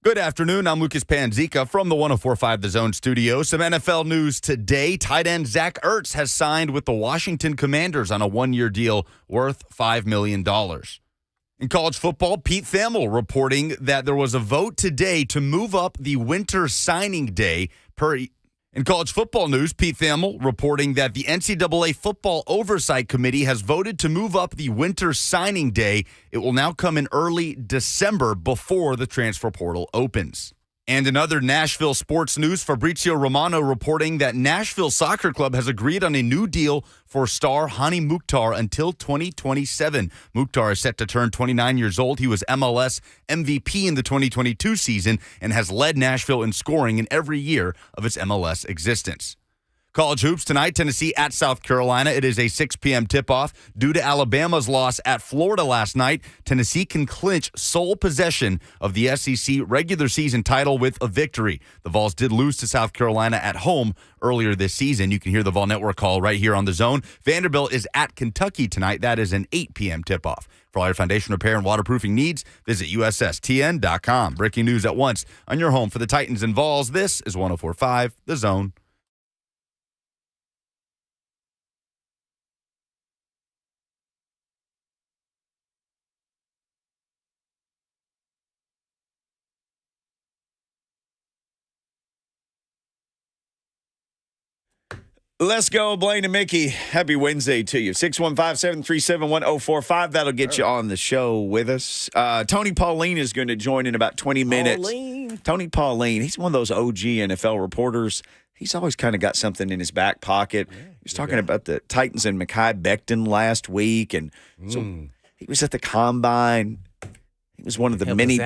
Good afternoon. I'm Lucas Panzica from the 104.5 The Zone studio. Some NFL news today. Tight end Zach Ertz has signed with the Washington Commanders on a one-year deal worth $5 million. In college football, Pete Thamel reporting that there was a vote today to move up the winter signing day In college football news, Pete Thamel reporting that the NCAA Football Oversight Committee has voted to move up the winter signing day. It will now come in early December before the transfer portal opens. And in other Nashville sports news, Fabrizio Romano reporting that Nashville Soccer Club has agreed on a new deal for star Hani Mukhtar until 2027. Mukhtar is set to turn 29 years old. He was MLS MVP in the 2022 season and has led Nashville in scoring in every year of its MLS existence. College hoops tonight, Tennessee at South Carolina. It is a 6 p.m. tip-off. Due to Alabama's loss at Florida last night, Tennessee can clinch sole possession of the SEC regular season title with a victory. The Vols did lose to South Carolina at home earlier this season. You can hear the Vol Network call right here on The Zone. Vanderbilt is at Kentucky tonight. That is an 8 p.m. tip-off. For all your foundation repair and waterproofing needs, visit USSTN.com. Breaking news at once on your home for the Titans and Vols. This is 104.5 The Zone. Let's go, Blaine and Mickey. Happy Wednesday to you. 615-737-1045. That'll get you on the show with us. Tony Pauline is going to join in about 20 minutes. Tony Pauline, he's one of those OG NFL reporters. He's always kind of got something in his back pocket. He was talking about the Titans and Mekhi Becton last week, and so he was at the Combine. He was one of the many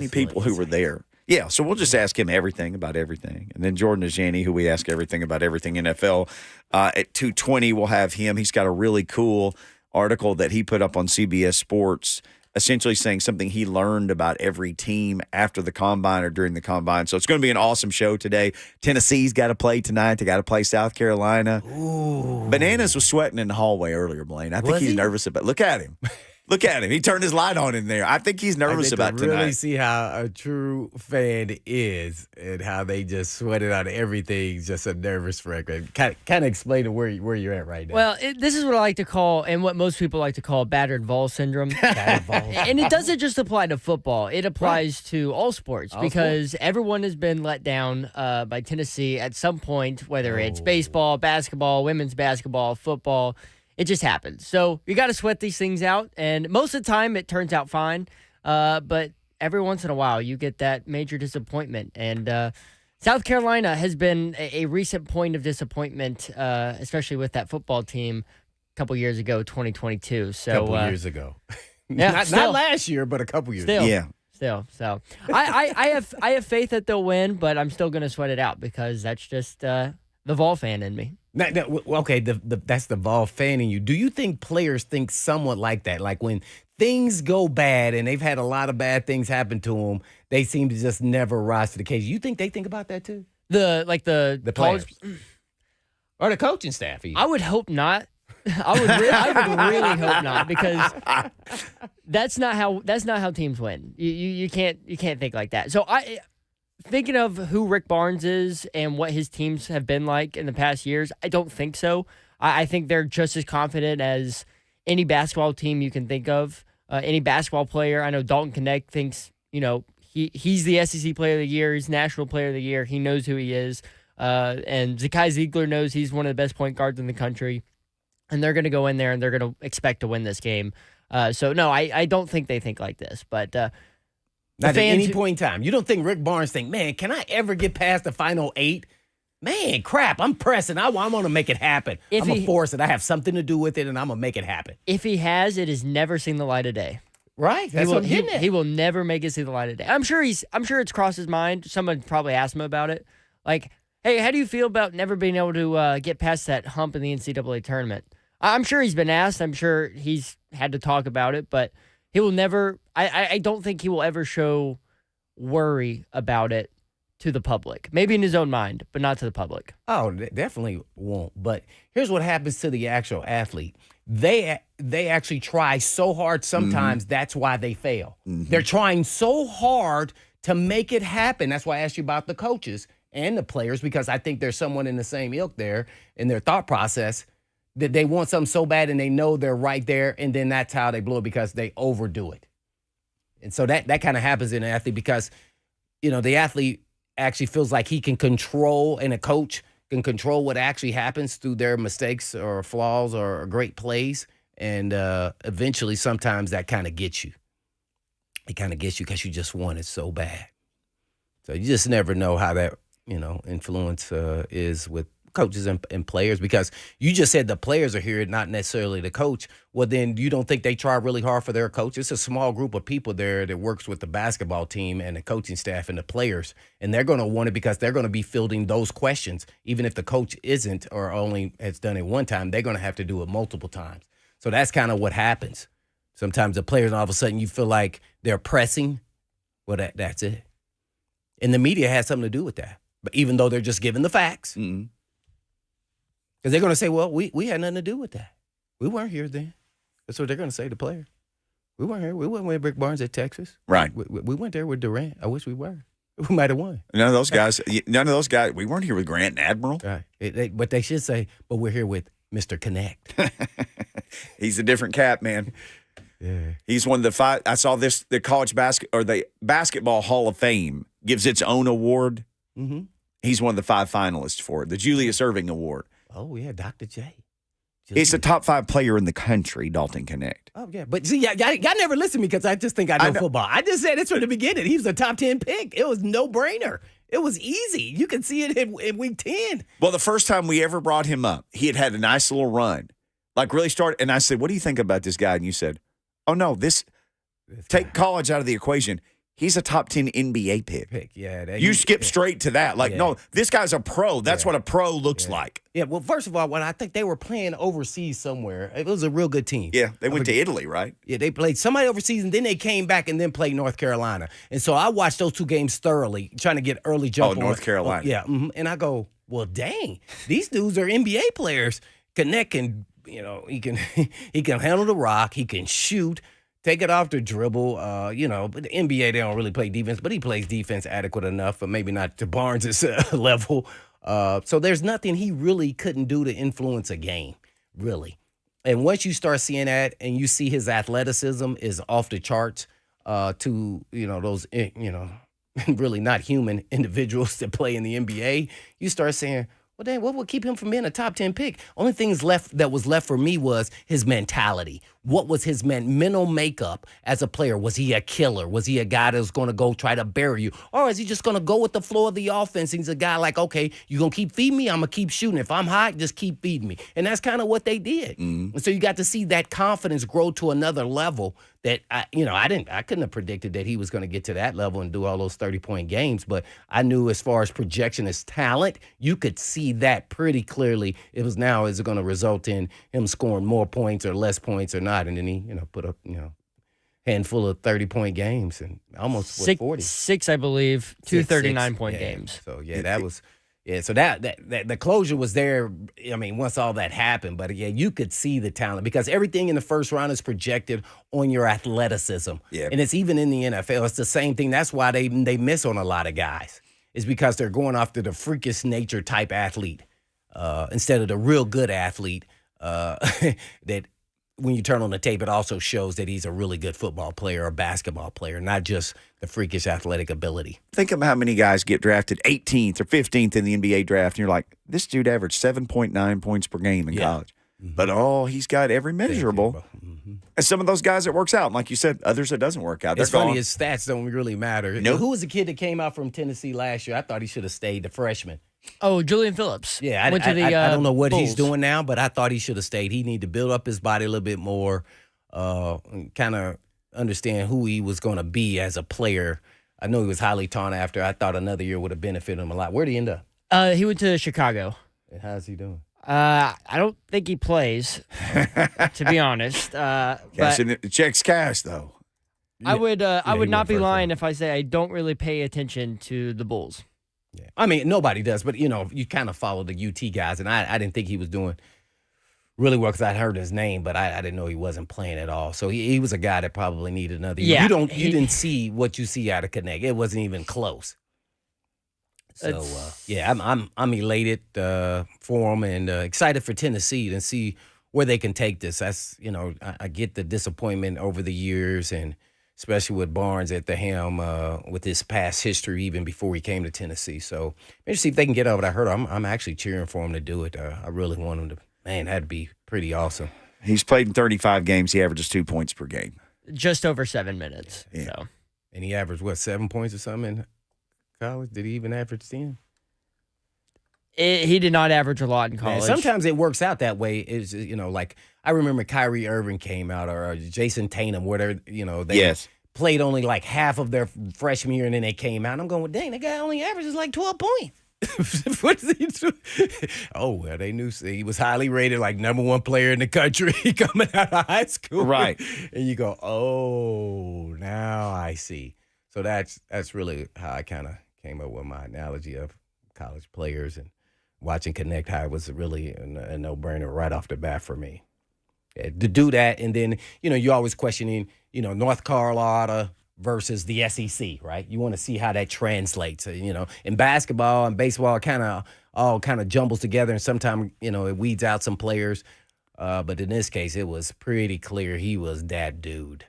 people who were there. Yeah, so we'll just ask him everything about everything. And then Jordan Dajani, who we ask everything about everything NFL. At 2:20, we'll have him. He's got a really cool article that he put up on CBS Sports, essentially saying something he learned about every team after the Combine or during the Combine. So it's going to be an awesome show today. Tennessee's got to play tonight. They got to play South Carolina. Ooh. Bananas was sweating in the hallway earlier, Blaine. I think he's nervous about it. Look at him. Look at him. He turned his light on in there. I think he's nervous about tonight. Really see how a true fan is and how they just sweated out everything. Just a nervous wreck. Kind of explain where you're at right now. Well, this is what I like to call, and what most people like to call, battered Vol syndrome. And it doesn't just apply to football. It applies to all sports because everyone has been let down by Tennessee at some point, whether it's baseball, basketball, women's basketball, football. It just happens. So you got to sweat these things out, and most of the time it turns out fine. But every once in a while you get that major disappointment. And South Carolina has been a recent point of disappointment, especially with that football team a couple years ago, 2022. So a couple years ago. Yeah, not last year, but a couple years ago. Yeah. Still. So I have faith that they'll win, but I'm still going to sweat it out because that's just the Vol fan in me. Now, okay, that's the Vol fan in you. Do you think players think somewhat like that? Like when things go bad and they've had a lot of bad things happen to them, they seem to just never rise to the occasion. You think they think about that too? The players or the coaching staff? Even. I would hope not. I would really hope not, because that's not how teams win. You can't think like that. So thinking of who Rick Barnes is and what his teams have been like in the past years, I don't think so. I think they're just as confident as any basketball team you can think of. Any basketball player. I know Dalton Knecht thinks, he's the SEC Player of the Year. He's National Player of the Year. He knows who he is. And Zakai Ziegler knows he's one of the best point guards in the country. And they're going to go in there and they're going to expect to win this game. So, no, I don't think they think like this. But not at any point in time. You don't think Rick Barnes think, man, can I ever get past the final 8? Man, crap, I'm pressing. I'm going to make it happen. I'm going to force it. I have something to do with it, and I'm going to make it happen. If he has, it has never seen the light of day. Right. That's what I'm getting at. He will never make it see the light of day. I'm sure it's crossed his mind. Someone probably asked him about it. Like, hey, how do you feel about never being able to get past that hump in the NCAA tournament? I'm sure he's been asked. I'm sure he's had to talk about it, but he will never – I don't think he will ever show worry about it to the public. Maybe in his own mind, but not to the public. Oh, definitely won't. But here's what happens to the actual athlete. They actually try so hard sometimes, that's why they fail. Mm-hmm. They're trying so hard to make it happen. That's why I asked you about the coaches and the players, because I think there's someone in the same ilk there in their thought process that they want something so bad and they know they're right there, and then that's how they blow it because they overdo it. And so that kind of happens in an athlete because, the athlete actually feels like he can control, and a coach can control what actually happens through their mistakes or flaws or great plays. And eventually, sometimes that kind of gets you. It kind of gets you because you just want it so bad. So you just never know how that, influence is with coaches and players, because you just said the players are here, not necessarily the coach. Well, then you don't think they try really hard for their coach? It's a small group of people there that works with the basketball team and the coaching staff and the players, and they're going to want it because they're going to be fielding those questions. Even if the coach isn't or only has done it one time, they're going to have to do it multiple times. So that's kind of what happens. Sometimes the players, all of a sudden, you feel like they're pressing. Well, that's it. And the media has something to do with that. But even though they're just giving the facts, because they're going to say, well, we had nothing to do with that. We weren't here then. That's what they're going to say to players. We weren't here. We went with Rick Barnes at Texas. Right. We went there with Durant. I wish we were. We might have won. None of those guys. We weren't here with Grant and Admiral. Right. But they should say, but we're here with Mr. Connect. He's a different cat, man. Yeah. He's one of the five. I saw this. The the Basketball Hall of Fame gives its own award. Mm-hmm. He's one of the 5 finalists for it. The Julius Erving Award. Oh yeah, Dr. J. He's a top 5 player in the country, Dalton Connect. Oh, yeah. But see, y'all never listen to me because I just think I know football. I just said this from the beginning. He was a top 10 pick. It was no-brainer. It was easy. You can see it in week 10. Well, the first time we ever brought him up, he had a nice little run. Really started. And I said, what do you think about this guy? And you said, oh, no, take college out of the equation. He's a top 10 NBA pick. Yeah. You skip straight to that. No, this guy's a pro. That's what a pro looks like. Yeah, well, first of all, when I think they were playing overseas somewhere, it was a real good team. Yeah, they went to Italy, right? Yeah, they played somebody overseas, and then they came back and then played North Carolina. And so I watched those 2 games thoroughly, trying to get early jump on. North Carolina. Yeah, and I go, well, dang, these dudes are NBA players. Connect can, he can handle the rock. He can shoot. Take it off the dribble, but the NBA, they don't really play defense, but he plays defense adequate enough, but maybe not to Barnes' level. So there's nothing he really couldn't do to influence a game, really. And once you start seeing that and you see his athleticism is off the charts to, those, really not human individuals that play in the NBA, you start saying, well, dang, what would keep him from being a top 10 pick? Only thing that was left for me was his mentality. What was his mental makeup as a player? Was he a killer? Was he a guy that was going to go try to bury you? Or is he just going to go with the flow of the offense? He's a guy like, okay, you're going to keep feeding me? I'm going to keep shooting. If I'm hot, just keep feeding me. And that's kind of what they did. And so you got to see that confidence grow to another level that, I couldn't have predicted that he was going to get to that level and do all those 30-point games. But I knew as far as projection as talent, you could see that pretty clearly. It was now, is it going to result in him scoring more points or less points or not? And then he, put up, handful of 30-point games and almost 40. 6, I believe, 2 39-point games. So, that was – so that the closure was there, once all that happened. But, you could see the talent because everything in the first round is projected on your athleticism. Yeah. And it's even in the NFL. It's the same thing. That's why they miss on a lot of guys. It's because they're going after the freakish nature type athlete instead of the real good athlete that – when you turn on the tape, it also shows that he's a really good football player or basketball player, not just the freakish athletic ability. Think of how many guys get drafted 18th or 15th in the NBA draft, and you're like, this dude averaged 7.9 points per game in college. Mm-hmm. But, he's got every measurable. Mm-hmm. And some of those guys, it works out. And like you said, others it doesn't work out. It's funny, his stats don't really matter. Nope. Who was the kid that came out from Tennessee last year? I thought he should have stayed, the freshman. Oh, Julian Phillips. Yeah, I don't know what he's doing now, but I thought he should have stayed. He needed to build up his body a little bit more, kind of understand who he was going to be as a player. I know he was highly sought after. I thought another year would have benefited him a lot. Where'd he end up? He went to Chicago. And how's he doing? I don't think he plays, to be honest. But checks cash, though. I would not be lying if I say I don't really pay attention to the Bulls. Yeah. Nobody does, but, you kind of follow the UT guys, and I didn't think he was doing really well because I heard his name, but I didn't know he wasn't playing at all. So he was a guy that probably needed another year. Yeah, You didn't see what you see out of Connect. It wasn't even close. So yeah, I'm elated for him and excited for Tennessee and see where they can take this. That's I get the disappointment over the years and especially with Barnes at the helm with his past history even before he came to Tennessee. So maybe see if they can get over that hurdle. I'm actually cheering for him to do it. I really want him to. Man, that'd be pretty awesome. He's played in 35 games. He averages 2 points per game. Just over 7 minutes. Yeah. So. And he averaged, 7 points or something in college? Did he even average 10? He did not average a lot in college. Man, sometimes it works out that way. Is like I remember Kyrie Irving came out or Jason Tatum, where they played only like half of their freshman year and then they came out. And I'm going, well, dang, that guy only averages like 12 points. What does he do? Oh, well, they knew he was highly rated, like #1 player in the country coming out of high school. Right. And you go, oh, now I see. So that's really how I kind of came up with my analogy of college players and watching Connect High was really a no-brainer right off the bat for me. Yeah, to do that, and then, you're always questioning, North Carolina versus the SEC, right? You want to see how that translates. In basketball and baseball, all kind of jumbles together, and sometimes it weeds out some players. But in this case, it was pretty clear he was that dude.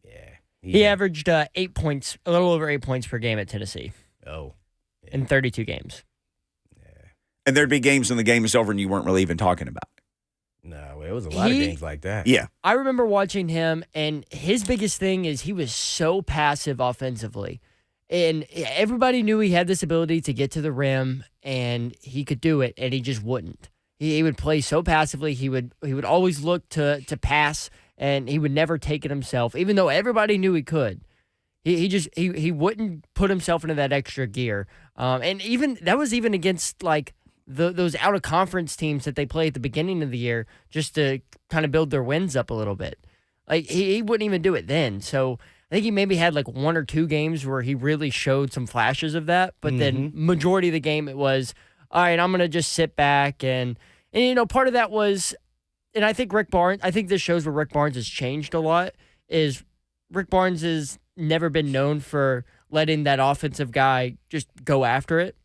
Yeah, he averaged 8 points, a little over 8 points per game at Tennessee. Oh, yeah. In 32 games. Yeah, and there'd be games when the game is over and you weren't really even talking about it. No, it was a lot of games like that. Yeah. I remember watching him, and his biggest thing is he was so passive offensively. And everybody knew he had this ability to get to the rim, and he could do it, and he just wouldn't. He would play so passively. He would always look to pass, and he would never take it himself, even though everybody knew he could. He wouldn't put himself into that extra gear. And even that was even against like those out of conference teams that they play at the beginning of the year just to kind of build their wins up a little bit. Like he wouldn't even do it then. So I think he maybe had like 1 or 2 games where he really showed some flashes of that. But then majority of the game it was, all right, I'm gonna just sit back and part of that was, and I think this shows where Rick Barnes has changed a lot. Is Rick Barnes has never been known for letting that offensive guy just go after it.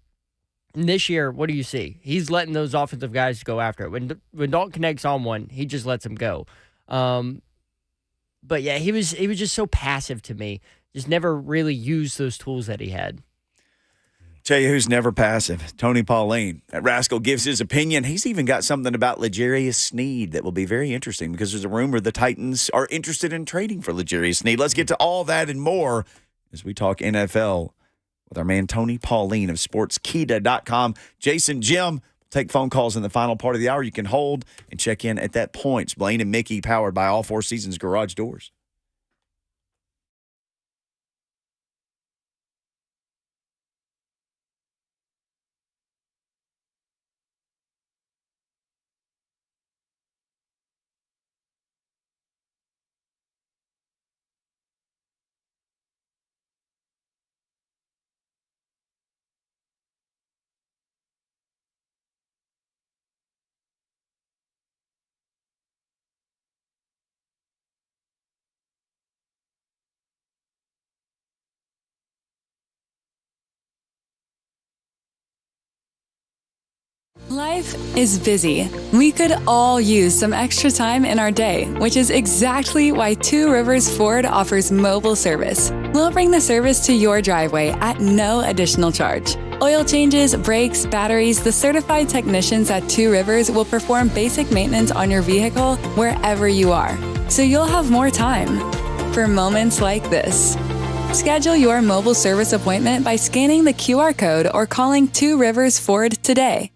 And this year, what do you see? He's letting those offensive guys go after it. When Dalton connects on one, he just lets him go. But yeah, he was just so passive to me. Just never really used those tools that he had. Tell you who's never passive. Tony Pauline. That rascal gives his opinion. He's even got something about L'Jarius Sneed that will be very interesting because there's a rumor the Titans are interested in trading for L'Jarius Sneed. Let's get to all that and more as we talk NFL with our man Tony Pauline of SportsKita.com. Jason, Jim, take phone calls in the final part of the hour. You can hold and check in at that point. It's Blaine and Mickey, powered by All Four Seasons Garage Doors. Life is busy. We could all use some extra time in our day, which is exactly why Two Rivers Ford offers mobile service. We'll bring the service to your driveway at no additional charge. Oil changes, brakes, batteries, the certified technicians at Two Rivers will perform basic maintenance on your vehicle wherever you are, so you'll have more time for moments like this. Schedule your mobile service appointment by scanning the QR code or calling Two Rivers Ford today.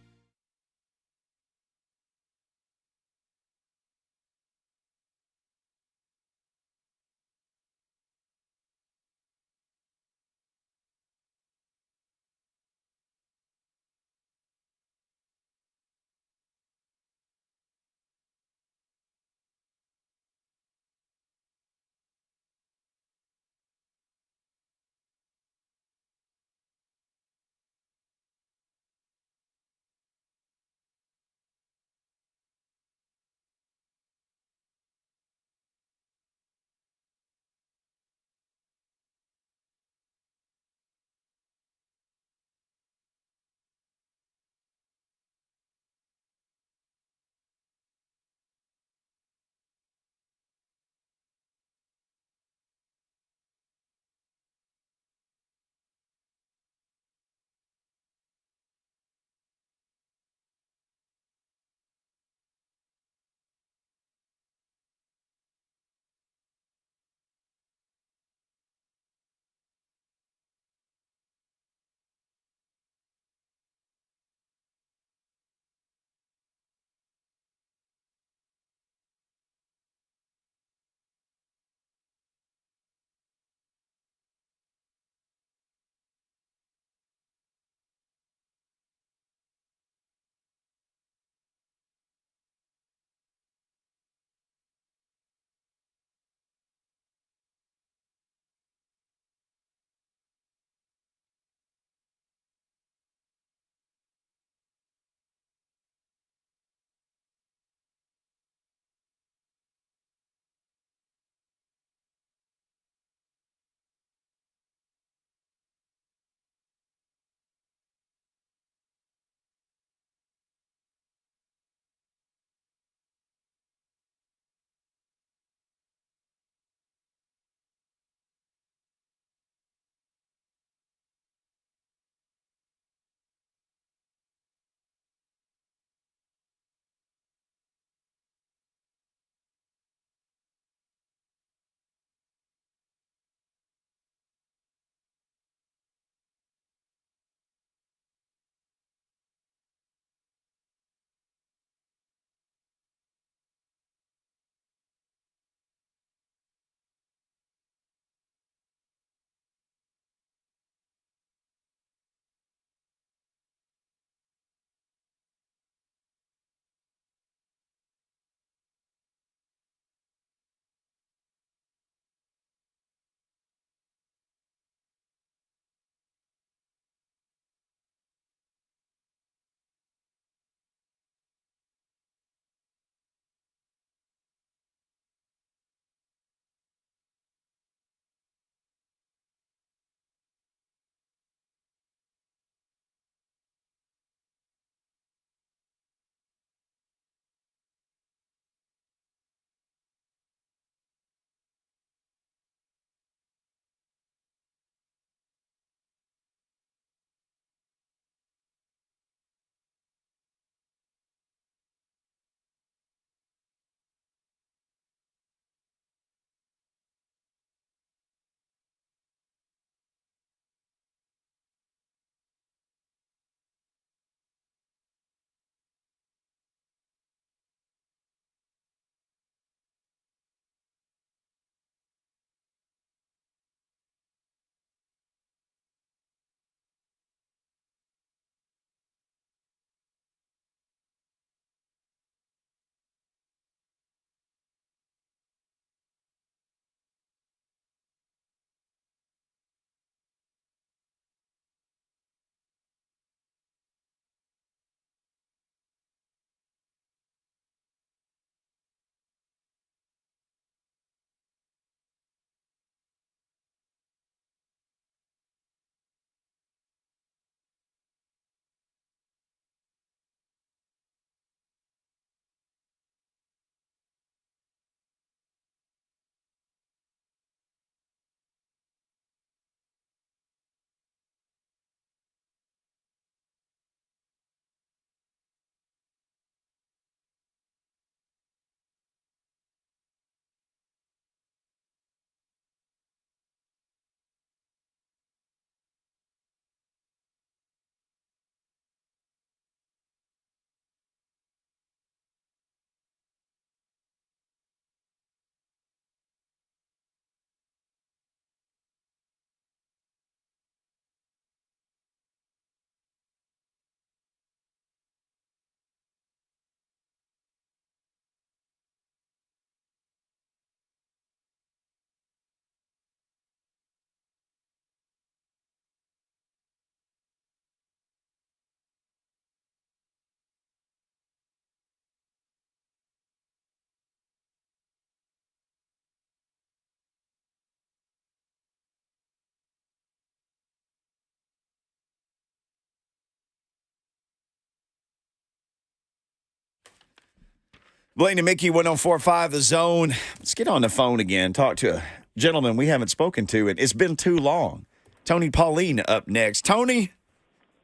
Blaine and Mickey, 104.5 The Zone. Let's get on the phone again. Talk to a gentleman we haven't spoken to, and it's been too long. Tony Pauline up next. Tony,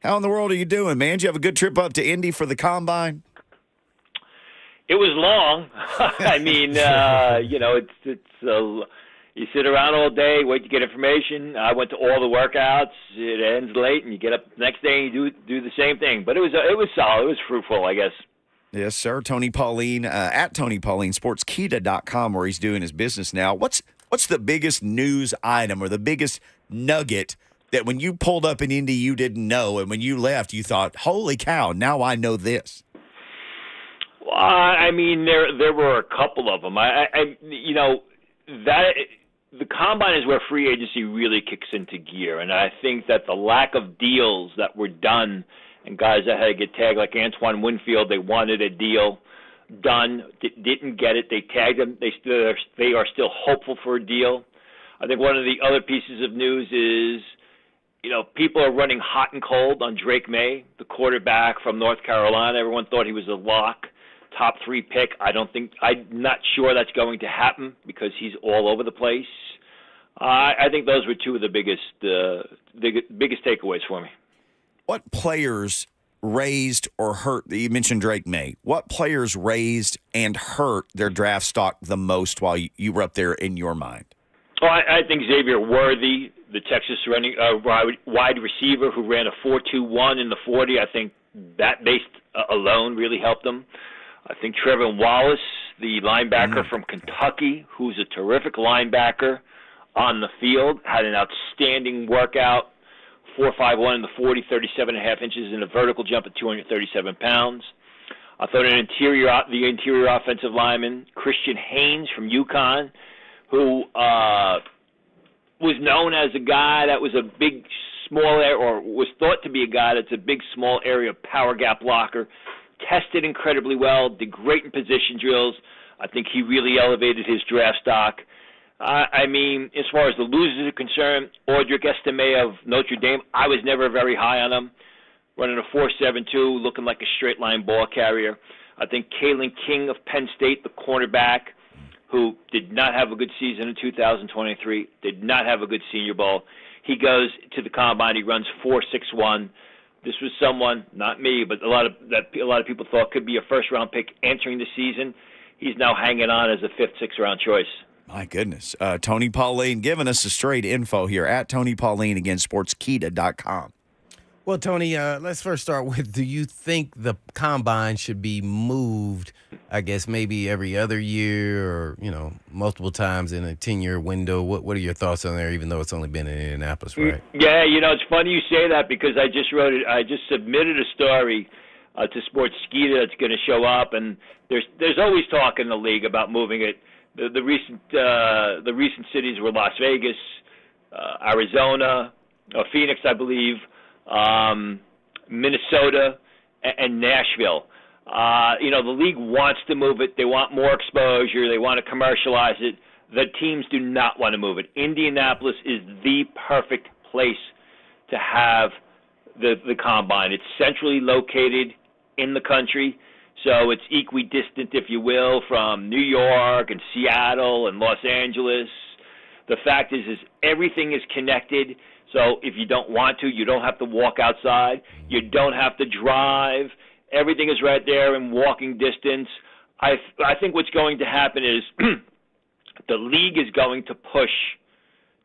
how in the world are you doing, man? Did you have a good trip up to Indy for the Combine? It was long. I mean, you sit around all day, wait to get information. I went to all the workouts. It ends late, and you get up the next day and you do the same thing. But it was solid. It was fruitful, I guess. Yes, sir. Tony Pauline, at Tony Pauline, sportskita.com, where he's doing his business now. What's the biggest news item or the biggest nugget that when you pulled up in Indy you didn't know, and when you left you thought, holy cow, now I know this? Well, I mean, there were a couple of them. The Combine is where free agency really kicks into gear, and I think that the lack of deals that were done and guys that had to get tagged, like Antoine Winfield, they wanted a deal done, didn't get it. They tagged him. They are still hopeful for a deal. I think one of the other pieces of news is, people are running hot and cold on Drake May, the quarterback from North Carolina. Everyone thought he was a lock, top 3 pick. I'm not sure that's going to happen because he's all over the place. I think those were two of the biggest takeaways for me. What players raised or hurt? You mentioned Drake May. What players raised and hurt their draft stock the most while you were up there in your mind? Well, I think Xavier Worthy, the Texas wide receiver who ran a 4.21 in the 40, I think that base alone really helped him. I think Trevor Wallace, the linebacker from Kentucky, who's a terrific linebacker on the field, had an outstanding workout, 4.51 in the 40, 37.5 inches in a vertical jump at 237 pounds. I thought the interior offensive lineman, Christian Haynes from UConn, who was known as a guy that was a big, small area, or was thought to be a guy that's a big, small area power gap blocker, tested incredibly well, did great in position drills. I think he really elevated his draft stock. I mean, as far as the losers are concerned, Audric Estime of Notre Dame, I was never very high on him, running a 4.72, looking like a straight-line ball carrier. I think Kalen King of Penn State, the cornerback, who did not have a good season in 2023, did not have a good Senior Bowl. He goes to the Combine, he runs 4.61. This was someone, not me, but a lot of people thought could be a first-round pick entering the season. He's now hanging on as a 5th, 6th-round choice. My goodness. Tony Pauline giving us the straight info here at Tony Pauline, again, sportskita.com. Well, Tony, let's first start with, do you think the Combine should be moved, I guess, maybe every other year or, multiple times in a 10-year window? What are your thoughts on there, even though it's only been in Indianapolis, right? Yeah, it's funny you say that because I just submitted a story to Sportskeeda that's going to show up, and there's always talk in the league about moving it. The recent cities were Las Vegas, Arizona, Phoenix, I believe, Minnesota, and Nashville. The league wants to move it. They want more exposure. They want to commercialize it. The teams do not want to move it. Indianapolis is the perfect place to have the Combine. It's centrally located in the country, so it's equidistant, if you will, from New York and Seattle and Los Angeles. The fact is everything is connected. So if you don't want to, you don't have to walk outside. You don't have to drive. Everything is right there in walking distance. I think what's going to happen is the league is going to push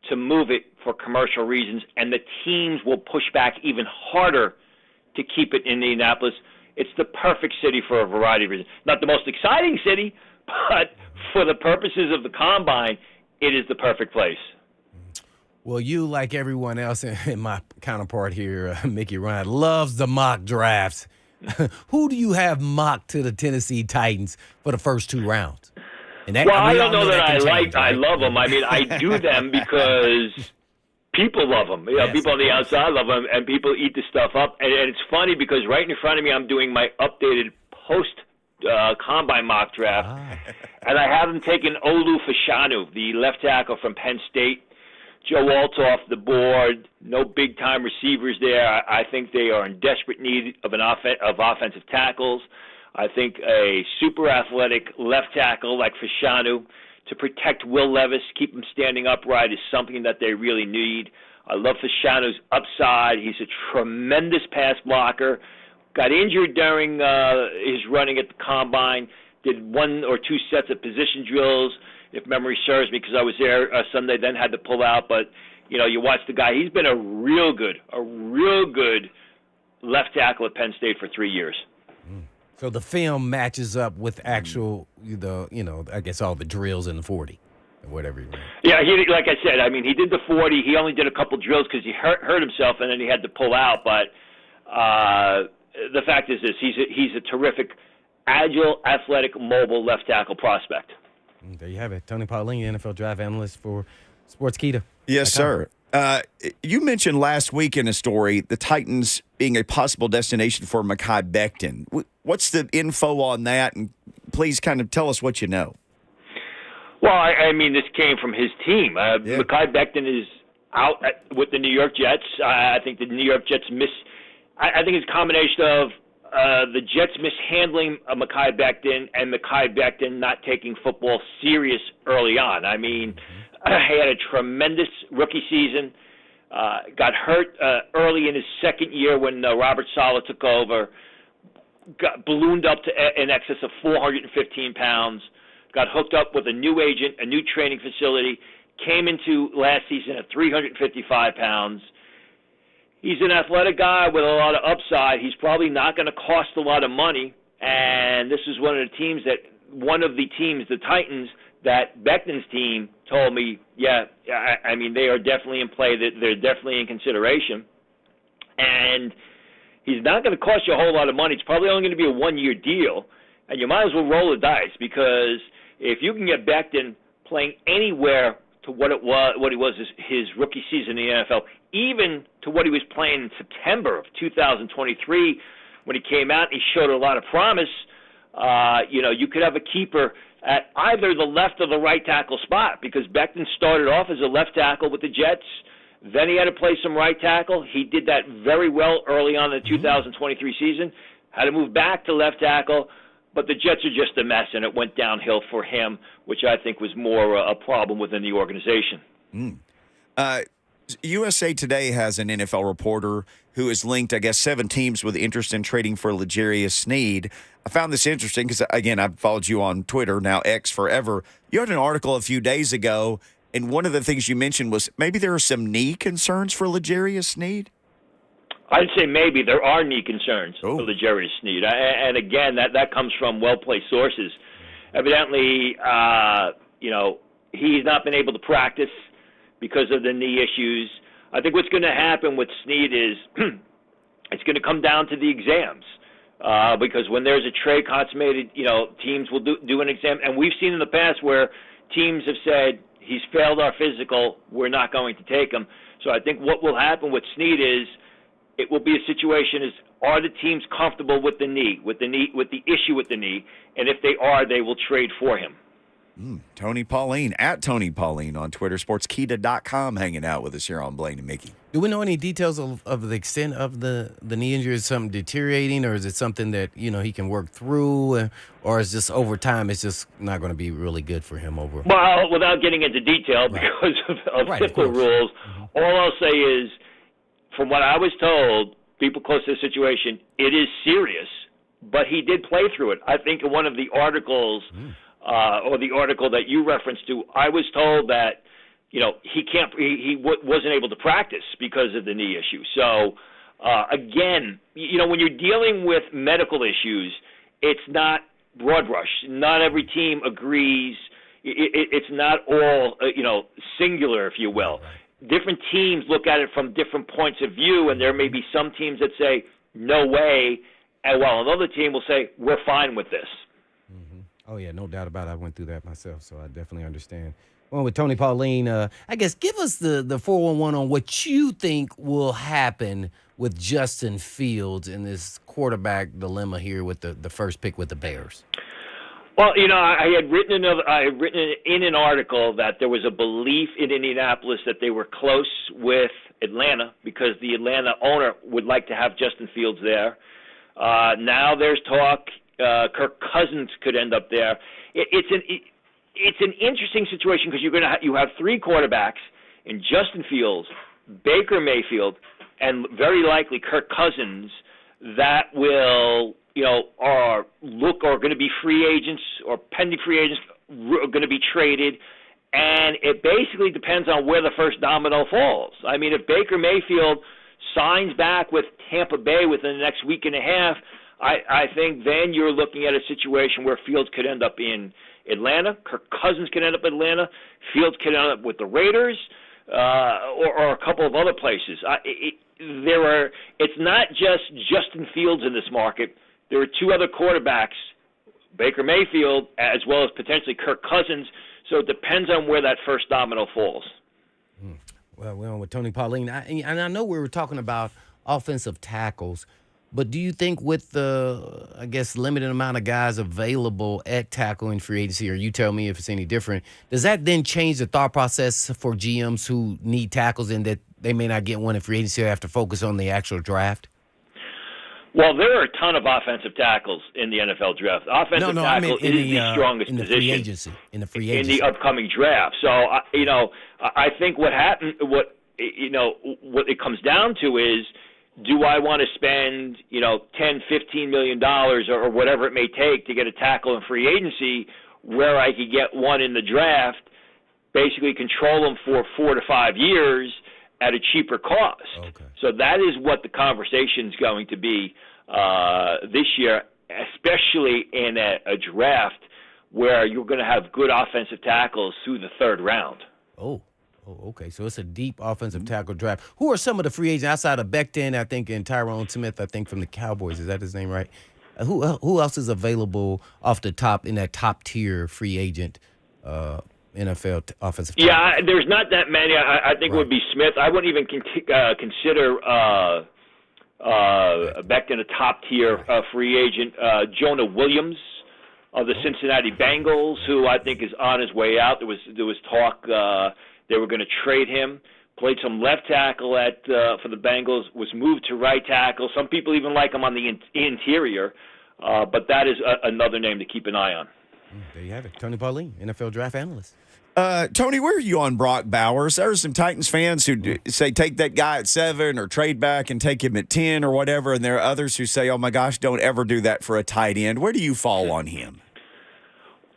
to move it for commercial reasons, and the teams will push back even harder to keep it in Indianapolis. It's the perfect city for a variety of reasons. Not the most exciting city, but for the purposes of the Combine, it is the perfect place. Well, you, like everyone else in my counterpart here, Mickey Ryan, loves the mock drafts. Who do you have mocked to the Tennessee Titans for the first 2 rounds? And I don't know that I love them. I mean, I do them because people love them. Yes, people on the outside love them, and people eat the stuff up. And it's funny because right in front of me, I'm doing my updated post-Combine mock draft, and I haven't taken Olu Fashanu, the left tackle from Penn State. Joe Alt off the board, no big-time receivers there. I think they are in desperate need of offensive tackles. I think a super athletic left tackle like Fashanu to protect Will Levis, keep him standing upright, is something that they really need. I love Fashanu's upside. He's a tremendous pass blocker. Got injured during his running at the combine. Did 1 or 2 sets of position drills, if memory serves me, because I was there Sunday, then had to pull out. But, you watch the guy. He's been a real good left tackle at Penn State for 3 years. So the film matches up with actual, I guess all the drills in the 40 or whatever. Yeah, like I said, he did the 40. He only did a couple drills because he hurt himself, and then he had to pull out. But the fact is this: he's a terrific, agile, athletic, mobile left tackle prospect. There you have it. Tony Pauline, NFL draft analyst for Sportskeeda. Yes, sir. You mentioned last week in a story the Titans being a possible destination for Mekhi Becton. What's the info on that? And please kind of tell us what you know. Well, this came from his team. Mekhi Becton is out with the New York Jets. I think the New York Jets I think it's a combination of the Jets mishandling Mekhi Becton and Mekhi Becton not taking football serious early on. He had a tremendous rookie season, got hurt early in his second year when Robert Saleh took over, got ballooned up to in excess of 415 pounds, got hooked up with a new agent, a new training facility, came into last season at 355 pounds. He's an athletic guy with a lot of upside. He's probably not going to cost a lot of money, and this is one of the teams, the Titans, that Becton's team told me, they are definitely in play. They're definitely in consideration. And he's not going to cost you a whole lot of money. It's probably only going to be a 1-year deal, and you might as well roll the dice, because if you can get Becton playing anywhere to what he was his rookie season in the NFL, even to what he was playing in September of 2023 when he came out, he showed a lot of promise. You could have a keeper at either the left or the right tackle spot, because Becton started off as a left tackle with the Jets. Then he had to play some right tackle. He did that very well early on in the 2023 season. Had to move back to left tackle, but the Jets are just a mess, and it went downhill for him, which I think was more a problem within the organization. USA Today has an NFL reporter who has linked, 7 teams with interest in trading for L'Jarius Sneed. I found this interesting because, again, I've followed you on Twitter, now X forever. You had an article a few days ago, and one of the things you mentioned was maybe there are some knee concerns for L'Jarius Sneed? I'd say maybe there are knee concerns for L'Jarius Sneed. And again, that comes from well-placed sources. Evidently, he's not been able to practice because of the knee issues. I think what's going to happen with Sneed is it's going to come down to the exams. Because when there's a trade consummated, teams will do an exam. And we've seen in the past where teams have said, he's failed our physical, we're not going to take him. So I think what will happen with Sneed is it will be a situation is, are the teams comfortable with the issue with the knee? And if they are, they will trade for him. Tony Pauline, at Tony Pauline on Twitter, sportskeeda.com, hanging out with us here on Blaine and Mickey. Do we know any details of the extent of the knee injury? Is something deteriorating, or is it something that, he can work through, or is just over time it's just not going to be really good for him over? Well, without getting into detail because of HIPAA rules, all I'll say is, from what I was told, people close to the situation, it is serious, but he did play through it. I think in one of the articles or the article that you referenced to, I was told that, he wasn't able to practice because of the knee issue. So, again, when you're dealing with medical issues, it's not broad brush. Not every team agrees. It's not all, singular, if you will. Different teams look at it from different points of view, and there may be some teams that say, no way, and while another team will say, we're fine with this. Oh, yeah, no doubt about it. I went through that myself, so I definitely understand. Well, with Tony Pauline, I guess give us the 411 on what you think will happen with Justin Fields in this quarterback dilemma here with the first pick with the Bears. Well, I had written in an article that there was a belief in Indianapolis that they were close with Atlanta because the Atlanta owner would like to have Justin Fields there. Now there's talk Kirk Cousins could end up there. It's an interesting situation because you have three quarterbacks in Justin Fields, Baker Mayfield, and very likely Kirk Cousins that will are going to be free agents or pending free agents, are going to be traded. And it basically depends on where the first domino falls. I mean, if Baker Mayfield signs back with Tampa Bay within the next week and a half, I think then you're looking at a situation where Fields could end up in Atlanta, Kirk Cousins could end up in Atlanta, Fields could end up with the Raiders, or a couple of other places. It's not just Justin Fields in this market. There are two other quarterbacks, Baker Mayfield as well as potentially Kirk Cousins. So it depends on where that first domino falls. Well, we're on with Tony Pauline. And I know we were talking about offensive tackles, but do you think with the, limited amount of guys available at tackle in free agency, or you tell me if it's any different, does that then change the thought process for GMs who need tackles and that they may not get one in free agency or have to focus on the actual draft? Well, there are a ton of offensive tackles in the NFL draft. Offensive tackle is the strongest position in the free agency, in the upcoming draft. So, I think what it comes down to is, do I want to spend, $10, $15 million or whatever it may take to get a tackle in free agency where I could get one in the draft, basically control them for 4 to 5 years at a cheaper cost. Okay. So that is what the conversation is going to be this year, especially in a draft where you're going to have good offensive tackles through the third round. Oh, okay. So it's a deep offensive tackle draft. Who are some of the free agents outside of Becton, I think, and Tyrone Smith, I think, from the Cowboys? Is that his name, right? Who else is available off the top in that top-tier free agent NFL offensive tackle? Yeah, there's not that many. I think it would be Smith. I wouldn't even consider Becton a top-tier free agent. Jonah Williams of the Cincinnati Bengals, who I think is on his way out. There was talk they were going to trade him. Played some left tackle for the Bengals, was moved to right tackle. Some people even like him on the interior, but that is another name to keep an eye on. There you have it. Tony Pauline, NFL draft analyst. Tony, where are you on Brock Bowers? There are some Titans fans who say take that guy at 7 or trade back and take him at 10 or whatever, and there are others who say, oh, my gosh, don't ever do that for a tight end. Where do you fall on him?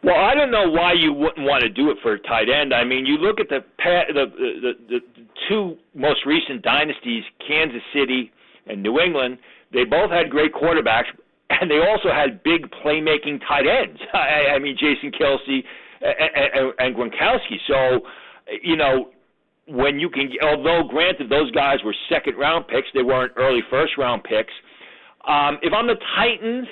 Well, I don't know why you wouldn't want to do it for a tight end. I mean, you look at the two most recent dynasties, Kansas City and New England, they both had great quarterbacks, and they also had big playmaking tight ends. I mean, Jason Kelsey and Gronkowski. So, when you can, although granted those guys were second-round picks, they weren't early first-round picks. If I'm the Titans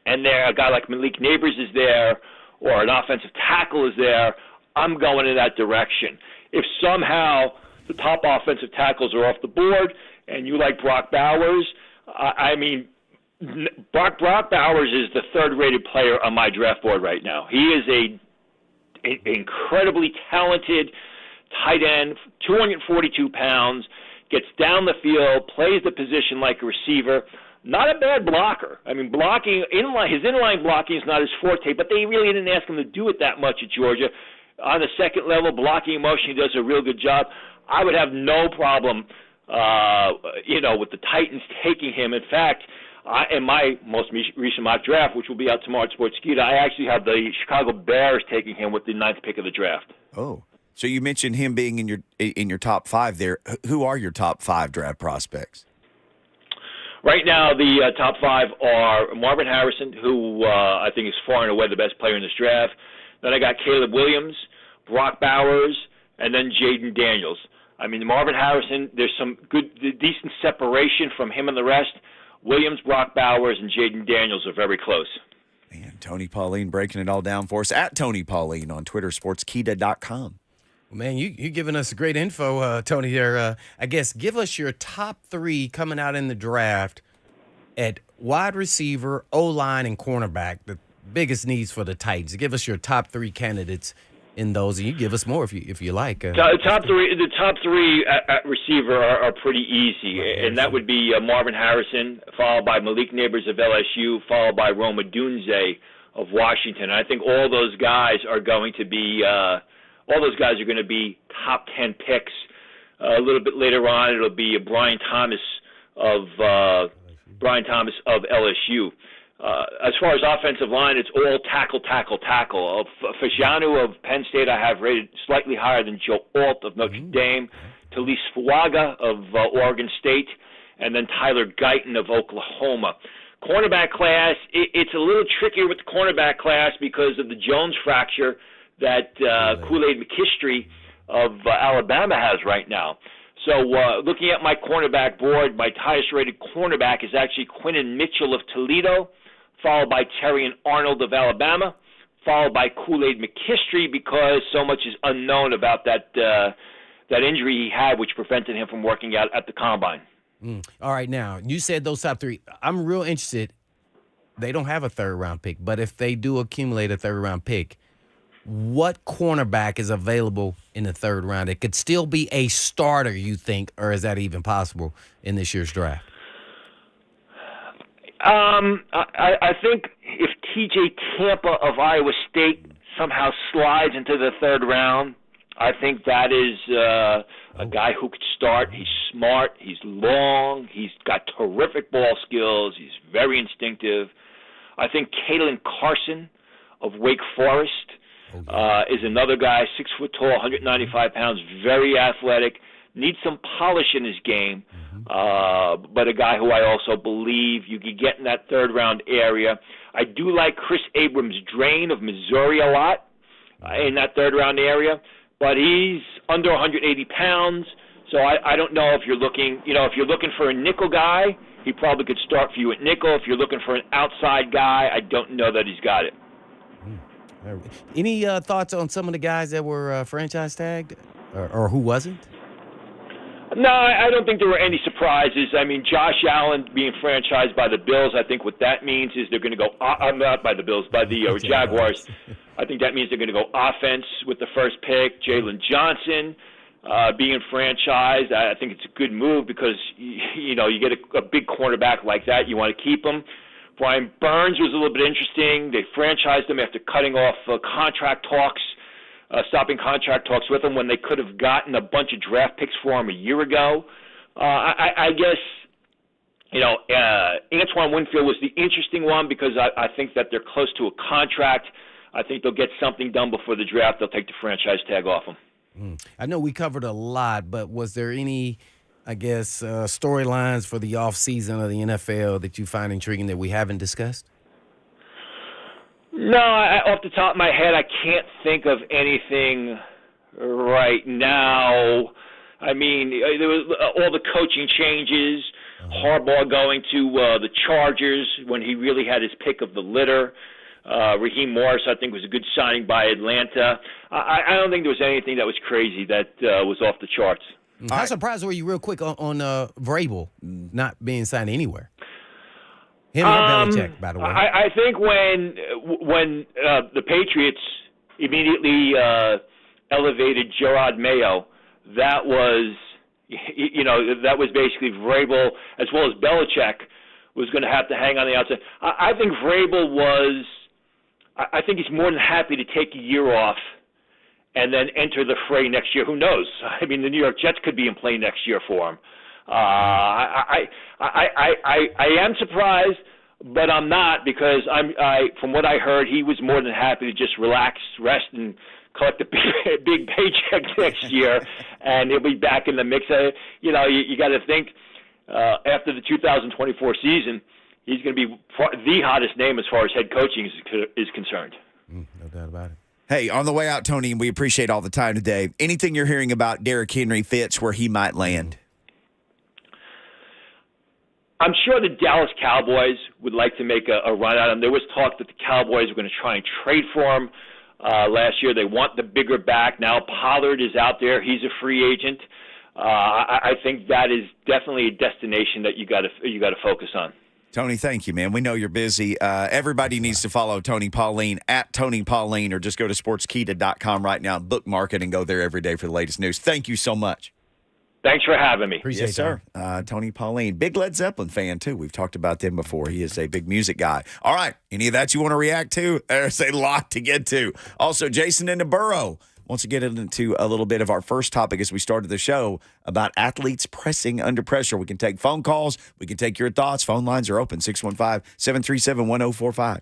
and a guy like Malik Neighbors is there or an offensive tackle is there, I'm going in that direction. If somehow the top offensive tackles are off the board and you like Brock Bowers, Brock Bowers is the third-rated player on my draft board right now. He is an incredibly talented tight end, 242 pounds, gets down the field, plays the position like a receiver. Not a bad blocker. I mean, his inline blocking is not his forte, but they really didn't ask him to do it that much at Georgia. On the second level, blocking motion, he does a real good job. I would have no problem, with the Titans taking him. In fact, in my most recent mock draft, which will be out tomorrow at Sportskeeda, I actually have the Chicago Bears taking him with the 9th pick of the draft. Oh, so you mentioned him being in your top 5 there. Who are your top 5 draft prospects? Right now, the top 5 are Marvin Harrison, who I think is far and away the best player in this draft. Then I got Caleb Williams, Brock Bowers, and then Jaden Daniels. I mean, Marvin Harrison, there's some decent separation from him and the rest. Williams, Brock Bowers, and Jaden Daniels are very close. Man, Tony Pauline breaking it all down for us at Tony Pauline on Twitter, sportskita.com. Well, man, you're giving us great info, Tony, there. I guess give us your top 3 coming out in the draft at wide receiver, O-line, and cornerback, the biggest needs for the Titans. Give us your top 3 candidates in those, and you give us more if you like. The top three at receiver are pretty easy, and that would be Marvin Harrison, followed by Malik Neighbors of LSU, followed by Roma Dunze of Washington. And I think all those guys are going to be top 10 picks. A little bit later on, it'll be Brian Thomas of LSU. As far as offensive line, it's all tackle. Fashanu of Penn State I have rated slightly higher than Joe Alt of Notre Dame, Talise Fuaga of Oregon State, and then Tyler Guyton of Oklahoma. Cornerback class, it's a little trickier with the cornerback class because of the Jones fracture that Kool-Aid McKistry of Alabama has right now. So looking at my cornerback board, my highest-rated cornerback is actually Quinnen Mitchell of Toledo, followed by Terrion Arnold of Alabama, followed by Kool-Aid McKistry because so much is unknown about that injury he had, which prevented him from working out at the Combine. All right, now, you said those top three. I'm real interested. They don't have a third-round pick, but if they do accumulate a third-round pick, what cornerback is available in the third round? It could still be a starter, you think, or is that even possible in this year's draft? I think if T.J. Tampa of Iowa State somehow slides into the third round, I think that is a guy who could start. He's smart. He's long. He's got terrific ball skills. He's very instinctive. I think Kalen Carson of Wake Forest is another guy, 6 foot tall, 195 pounds, very athletic, needs some polish in his game, but a guy who I also believe you could get in that third round area. I do like Chris Abrams-Drain of Missouri a lot in that third round area, but he's under 180 pounds, so I don't know if you're looking, if you're looking for a nickel guy, he probably could start for you at nickel. If you're looking for an outside guy, I don't know that he's got it. Any thoughts on some of the guys that were franchise tagged or who wasn't? No, I don't think there were any surprises. I mean, Josh Allen being franchised by the Bills, I think what that means is they're going to go not by the Bills, by the Jaguars. I think that means they're going to go offense with the first pick. Jalen Johnson being franchised, I think it's a good move because, you get a big cornerback like that. You want to keep him. Brian Burns was a little bit interesting. They franchised him after cutting off contract talks, stopping contract talks with him when they could have gotten a bunch of draft picks for him a year ago. I guess, Antoine Winfield was the interesting one because I think that they're close to a contract. I think they'll get something done before the draft. They'll take the franchise tag off him. I know we covered a lot, but was there any storylines for the offseason of the NFL that you find intriguing that we haven't discussed? No, off the top of my head, I can't think of anything right now. I mean, there was all the coaching changes, Harbaugh going to the Chargers when he really had his pick of the litter. Raheem Morris, I think, was a good signing by Atlanta. I don't think there was anything that was crazy that was off the charts. How surprised were you, real quick, on Vrabel not being signed anywhere? Him and Belichick, by the way. I think when the Patriots immediately elevated Gerard Mayo, that was basically Vrabel as well as Belichick was going to have to hang on the outside. I think Vrabel was. I think he's more than happy to take a year off and then enter the fray next year. Who knows? I mean, the New York Jets could be in play next year for him. I am surprised, but I'm not because from what I heard, he was more than happy to just relax, rest, and collect a big paycheck next year, and he'll be back in the mix. You got to think after the 2024 season, he's going to be the hottest name as far as head coaching is concerned. No doubt about it. Hey, on the way out, Tony, we appreciate all the time today. Anything you're hearing about Derrick Henry fits where he might land? I'm sure the Dallas Cowboys would like to make a run at him. There was talk that the Cowboys were going to try and trade for him last year. They want the bigger back. Now Pollard is out there. He's a free agent. I think that is definitely a destination that you got to focus on. Tony, thank you, man. We know you're busy. Everybody needs to follow Tony Pauline at Tony Pauline, or just go to sportskita.com right now, bookmark it, and go there every day for the latest news. Thank you so much. Thanks for having me. Appreciate Yes, sir. Tony Pauline, big Led Zeppelin fan, too. We've talked about them before. He is a big music guy. All right. Any of that you want to react to? There's a lot to get to. Also, Jason in the Burrow wants to get into a little bit of our first topic as we started the show about athletes pressing under pressure. We can take phone calls. We can take your thoughts. Phone lines are open, 615-737-1045.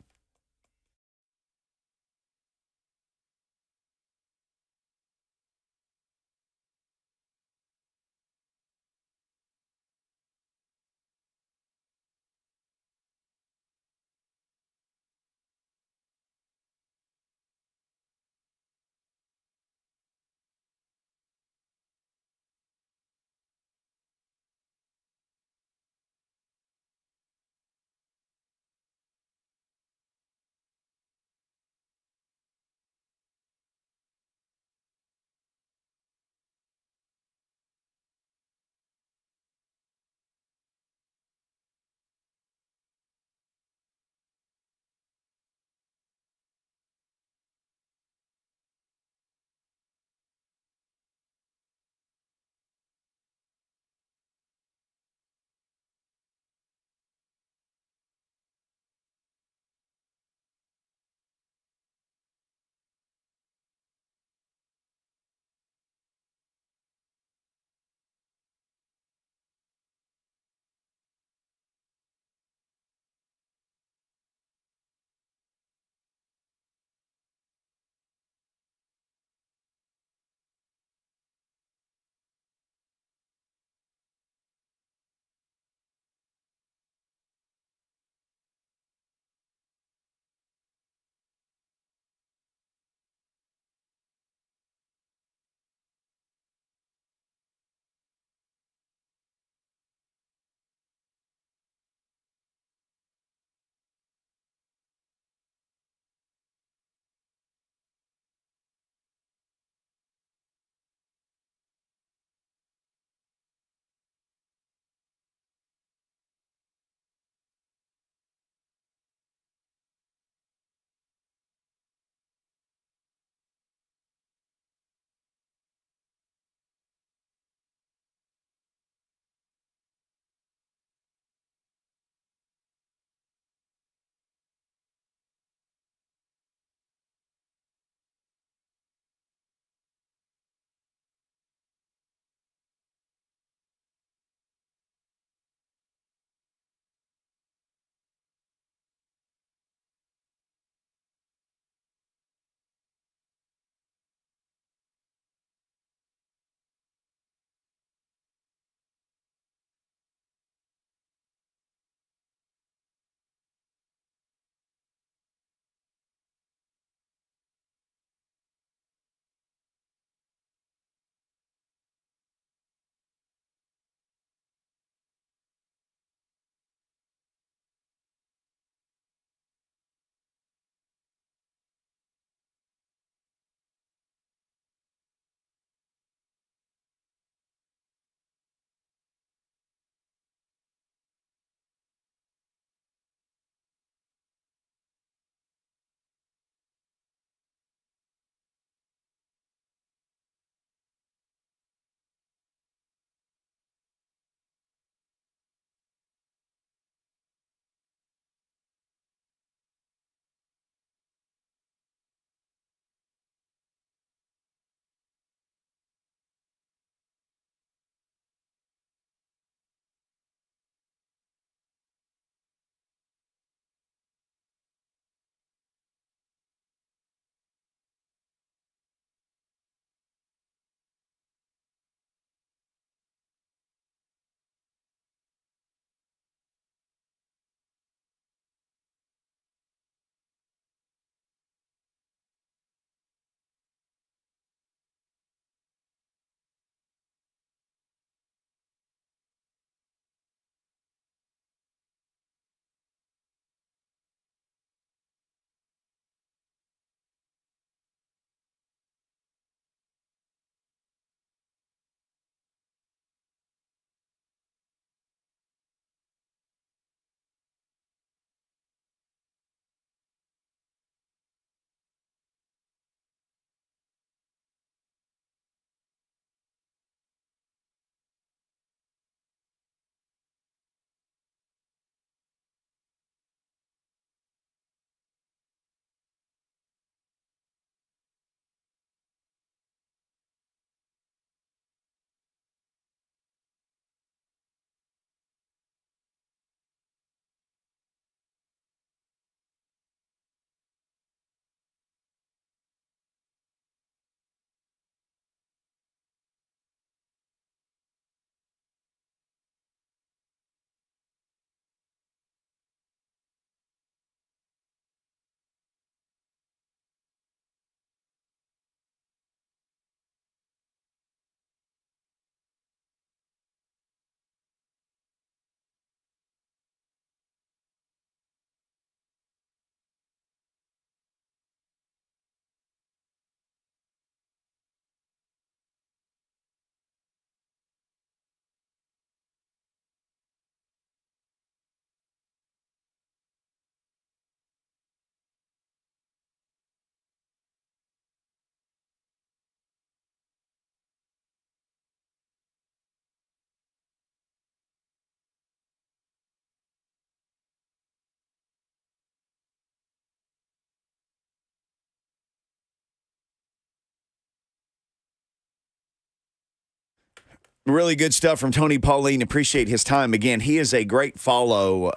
Really good stuff from Tony Pauline. Appreciate his time. Again, he is a great follow,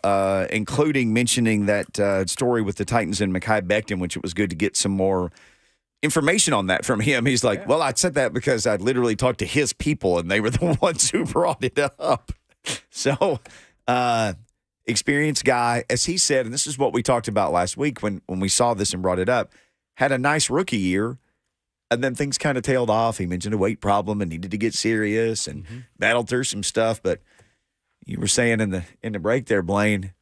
including mentioning that story with the Titans and Mekhi Becton, which it was good to get some more information on that from him. He's like, well, I said that because I literally talked to his people, and they were the ones who brought it up. So, experienced guy, as he said, and this is what we talked about last week when we saw this and brought it up, had a nice rookie year. And then things kind of tailed off. He mentioned a weight problem and needed to get serious and battled through some stuff. But you were saying in the break there, Blaine,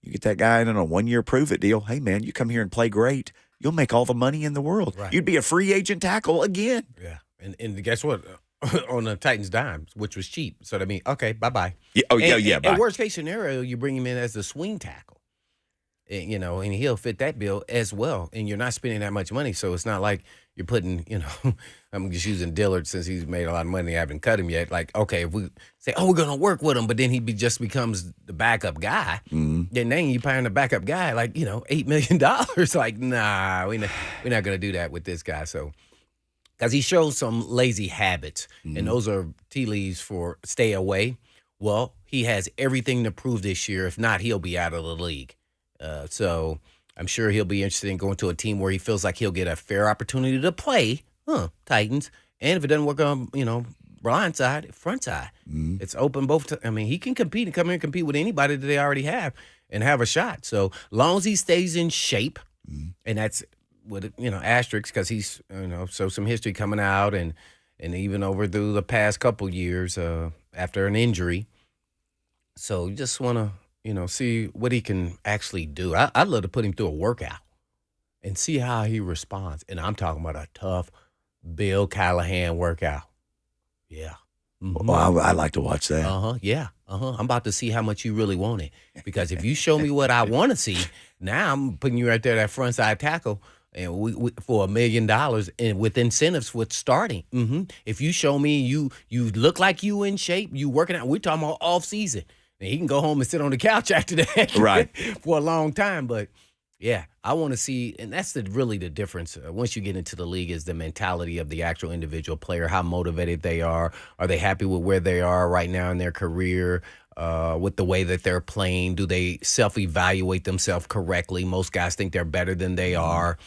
you get that guy in on a 1-year prove-it deal. Hey, man, you come here and play great. You'll make all the money in the world. Right. You'd be a free agent tackle again. Yeah. And guess what? On the Titans' dime, which was cheap. So, I mean, okay, bye-bye. Yeah, bye. And worst case scenario, you bring him in as the swing tackle. And, and he'll fit that bill as well. And you're not spending that much money, so it's not like you're putting, I'm just using Dillard since he's made a lot of money. I haven't cut him yet. Like, okay, if we say, we're going to work with him, but then just becomes the backup guy, then you paying the backup guy like, $8 million. Like, nah, we're not going to do that with this guy. So, because he shows some lazy habits, and those are tea leaves for stay away. Well, he has everything to prove this year. If not, he'll be out of the league. So I'm sure he'll be interested in going to a team where he feels like he'll get a fair opportunity to play, Titans. And if it doesn't work on, blind side, front side, it's open both. He can compete and come here and compete with anybody that they already have and have a shot. So long as he stays in shape, and that's with, asterisks because he's, so some history coming out and even over through the past couple years after an injury. So you just want to, see what he can actually do. I'd love to put him through a workout and see how he responds. And I'm talking about a tough Bill Callahan workout. Yeah. Mm-hmm. Well, I'd like to watch that. Yeah. I'm about to see how much you really want it. Because if you show me what I want to see, now I'm putting you right there, that front side tackle, and we for $1 million and with incentives with starting. If you show me you look like you in shape, you working out, we're talking about off season. And he can go home and sit on the couch after that, right, for a long time. But yeah, I want to see, and that's really the difference. Once you get into the league, is the mentality of the actual individual player, how motivated they are. Are they happy with where they are right now in their career, with the way that they're playing? Do they self-evaluate themselves correctly? Most guys think they're better than they are.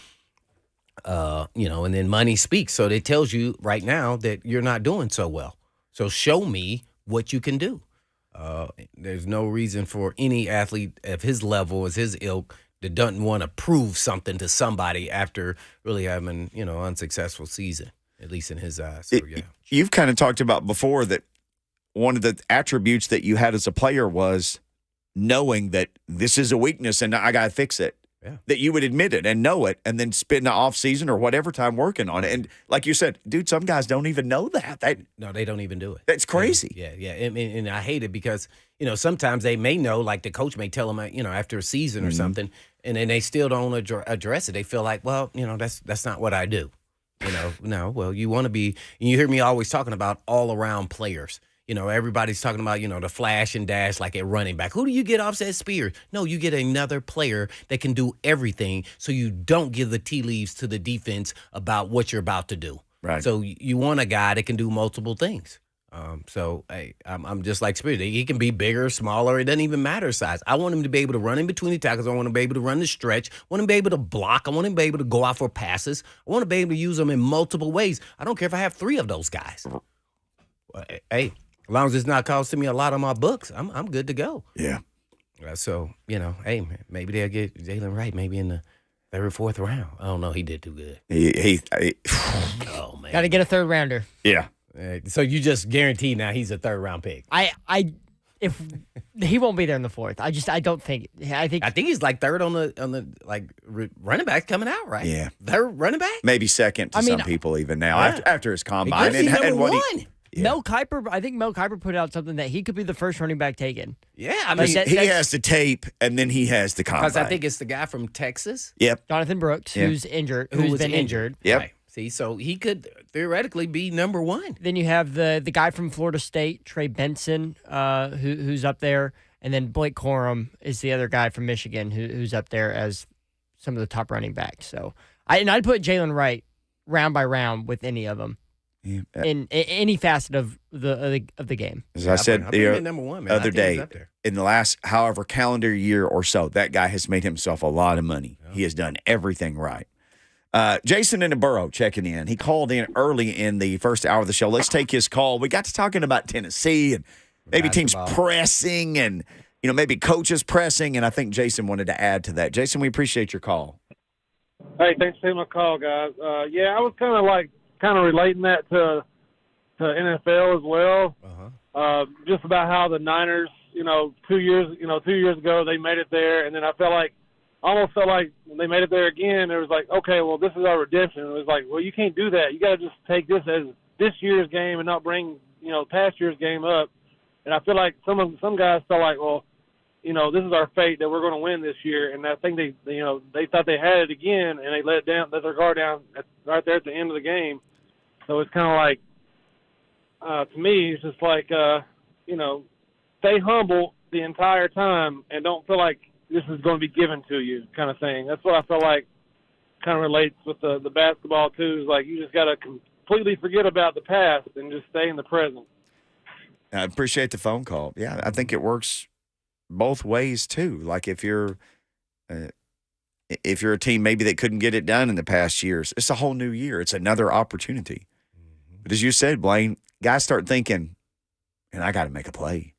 And then money speaks. So it tells you right now that you're not doing so well. So show me what you can do. There's no reason for any athlete of his level, as his ilk, that doesn't want to prove something to somebody after really having, unsuccessful season, at least in his eyes. So, yeah. You've kind of talked about before that one of the attributes that you had as a player was knowing that this is a weakness and I got to fix it. Yeah. That you would admit it and know it and then spend the off season or whatever time working on it. And like you said, dude, some guys don't even know that. No, they don't even do it. That's crazy. Yeah. And I hate it because, sometimes they may know, like the coach may tell them, after a season or something, and then they still don't address it. They feel like, well, that's not what I do. No, well, you want to be, and you hear me always talking about all-around players. Everybody's talking about, the flash and dash like at running back. Who do you get offset Spears? No, you get another player that can do everything so you don't give the tea leaves to the defense about what you're about to do. Right. So you want a guy that can do multiple things. I'm just like Spears. He can be bigger, smaller. It doesn't even matter size. I want him to be able to run in between the tackles. I want him to be able to run the stretch. I want him to be able to block. I want him to be able to go out for passes. I want to be able to use them in multiple ways. I don't care if I have 3 of those guys. Hey. As long as it's not costing me a lot on my books, I'm good to go. Yeah. So, hey, maybe they'll get Jalen Wright maybe in the 3rd or 4th round. I don't know. He did too good. Oh, man. Got to get a 3rd rounder. Yeah. So you just guarantee now he's a 3rd round pick. If he won't be there in the 4th, I don't think. I think he's like 3rd on the running back coming out, right? Yeah. 3rd running back? Maybe 2nd to some people even now after his combine. He's number 1. Yeah. Mel Kiper, I think Mel Kiper put out something that he could be the first running back taken. Yeah, he has the tape and then he has the combine. Because I think it's the guy from Texas. Yep. Jonathan Brooks, who's injured, who's been injured. Yep. Right. See, so he could theoretically be number 1. Then you have the guy from Florida State, Trey Benson, who's up there, and then Blake Corum is the other guy from Michigan who's up there as some of the top running backs. So I'd put Jalen Wright round by round with any of them. in any facet of the game. As I said the number one, man. other day, in the last however calendar year or so, that guy has made himself a lot of money. Yeah. He has done everything right. Jason in the Borough checking in. He called in early in the first hour of the show. Let's take his call. We got to talking about Tennessee and maybe teams pressing and, maybe coaches pressing. And I think Jason wanted to add to that. Jason, we appreciate your call. Hey, thanks for taking my call, guys. I was kind of relating that to NFL as well. Just about how the Niners, 2 years ago they made it there, and then I almost felt like when they made it there again, it was like, okay, well, this is our redemption. It was like, well, you can't do that. You got to just take this as this year's game and not bring, past year's game up. And I feel like some guys felt like, well, this is our fate that we're going to win this year. And I think they thought they had it again, and they let their guard down right there at the end of the game. So it's kind of like, to me, it's just like, stay humble the entire time and don't feel like this is going to be given to you kind of thing. That's what I feel like kind of relates with the basketball, too, is like you just got to completely forget about the past and just stay in the present. I appreciate the phone call. Yeah, I think it works both ways, too. Like if you're a team maybe that couldn't get it done in the past years, it's a whole new year. It's another opportunity. But as you said, Blaine, guys start thinking, and I got to make a play.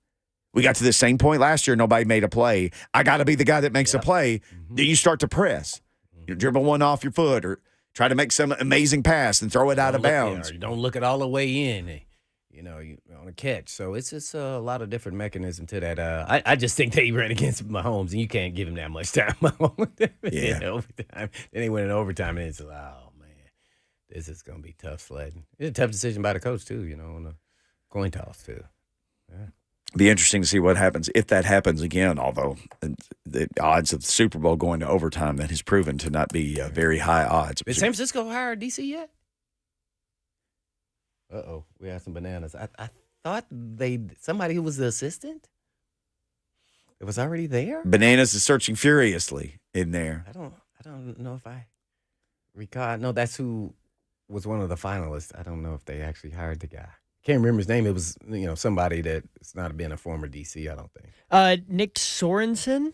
We got to the same point last year. Nobody made a play. I got to be the guy that makes a play. Then you start to press. You dribble one off your foot or try to make some amazing pass and throw it out of bounds. You don't look it all the way in, you on a catch. So it's just a lot of different mechanism to that. I just think they ran against Mahomes, and you can't give him that much time. Yeah. Overtime. Then they went in overtime, and it's like, oh, man, this is going to be tough sledding. It's a tough decision by the coach, too, on the coin toss, too. Yeah. Be interesting to see what happens if that happens again, although the odds of the Super Bowl going to overtime, that has proven to not be very high odds. Is San Francisco hired DC yet? Uh-oh, we had some bananas. I thought somebody who was the assistant, it was already there? Bananas is searching furiously in there. I don't know if I recall. No, that's who was one of the finalists. I don't know if they actually hired the guy. Can't remember his name. It was, somebody that's not been a former DC, I don't think. Nick Sorensen?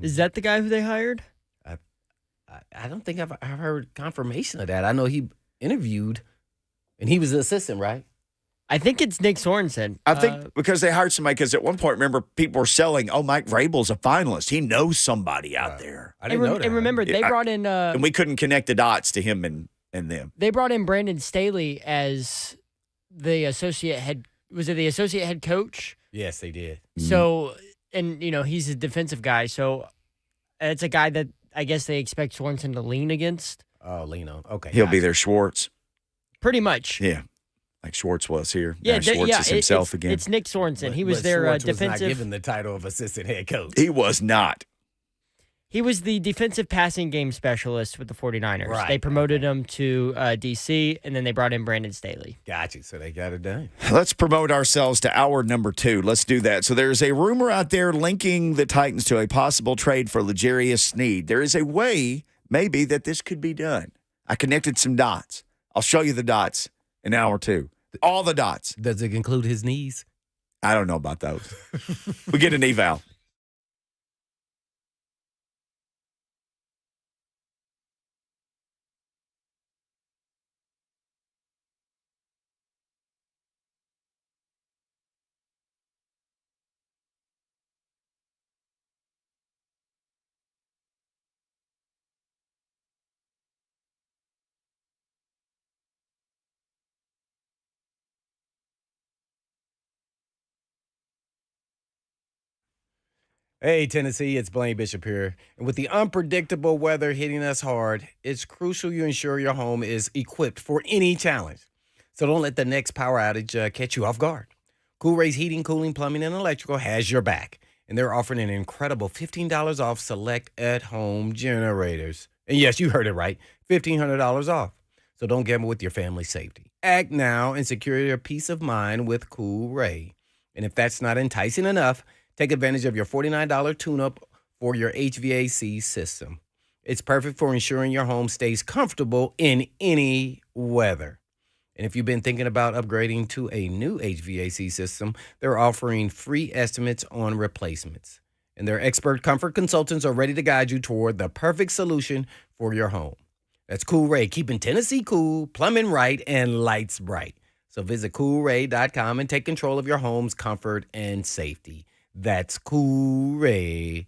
Is that the guy who they hired? I don't think I've heard confirmation of that. I know he interviewed, and he was the assistant, right? I think it's Nick Sorensen. I think because they hired somebody, because at one point, remember, people were selling, Mike Vrabel's a finalist. He knows somebody out there. I didn't know that. And remember, they brought in... and we couldn't connect the dots to him and them. They brought in Brandon Staley as... the associate head coach? Yes, they did. So, and, he's a defensive guy. So, it's a guy that I guess they expect Sorensen to lean against. Oh, lean on. Okay. He'll be their Schwartz. Pretty much. Yeah. Like Schwartz was here. Yeah, now Schwartz is himself again. It's Nick Sorensen. He was but their Schwartz defensive. Was not given the title of assistant head coach. He was not. He was the defensive passing game specialist with the 49ers. Right. They promoted him to DC, and then they brought in Brandon Staley. Got you. So they got it done. Let's promote ourselves to hour number 2. Let's do that. So there's a rumor out there linking the Titans to a possible trade for L'Jarius Sneed. There is a way, maybe, that this could be done. I connected some dots. I'll show you the dots in hour 2. All the dots. Does it include his knees? I don't know about those. We get an eval. Hey, Tennessee, it's Blaine Bishop here. And with the unpredictable weather hitting us hard, it's crucial you ensure your home is equipped for any challenge. So don't let the next power outage catch you off guard. Cool Ray's Heating, Cooling, Plumbing, and Electrical has your back. And they're offering an incredible $15 off select at-home generators. And yes, you heard it right, $1,500 off. So don't gamble with your family's safety. Act now and secure your peace of mind with Cool Ray. And if that's not enticing enough, take advantage of your $49 tune-up for your HVAC system. It's perfect for ensuring your home stays comfortable in any weather. And if you've been thinking about upgrading to a new HVAC system, they're offering free estimates on replacements. And their expert comfort consultants are ready to guide you toward the perfect solution for your home. That's Cool Ray, keeping Tennessee cool, plumbing right, and lights bright. So visit coolray.com and take control of your home's comfort and safety. That's coolray.com.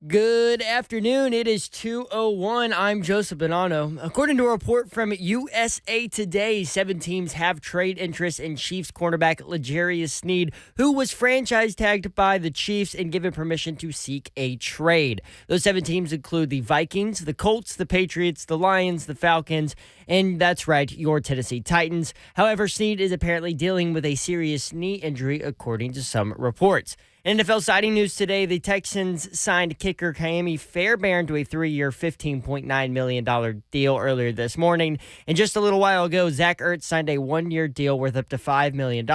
Good afternoon. It is 2:01. I'm Joseph Bonanno. According to a report from USA Today, 7 teams have trade interest in Chiefs cornerback L'Jarius Sneed, who was franchise tagged by the Chiefs and given permission to seek a trade. Those 7 teams include the Vikings, the Colts, the Patriots, the Lions, the Falcons, and that's right, your Tennessee Titans. However, Sneed is apparently dealing with a serious knee injury, according to some reports. NFL signing news today, the Texans signed kicker Kaimi Fairbairn to a 3-year, $15.9 million deal earlier this morning. And just a little while ago, Zach Ertz signed a 1-year deal worth up to $5 million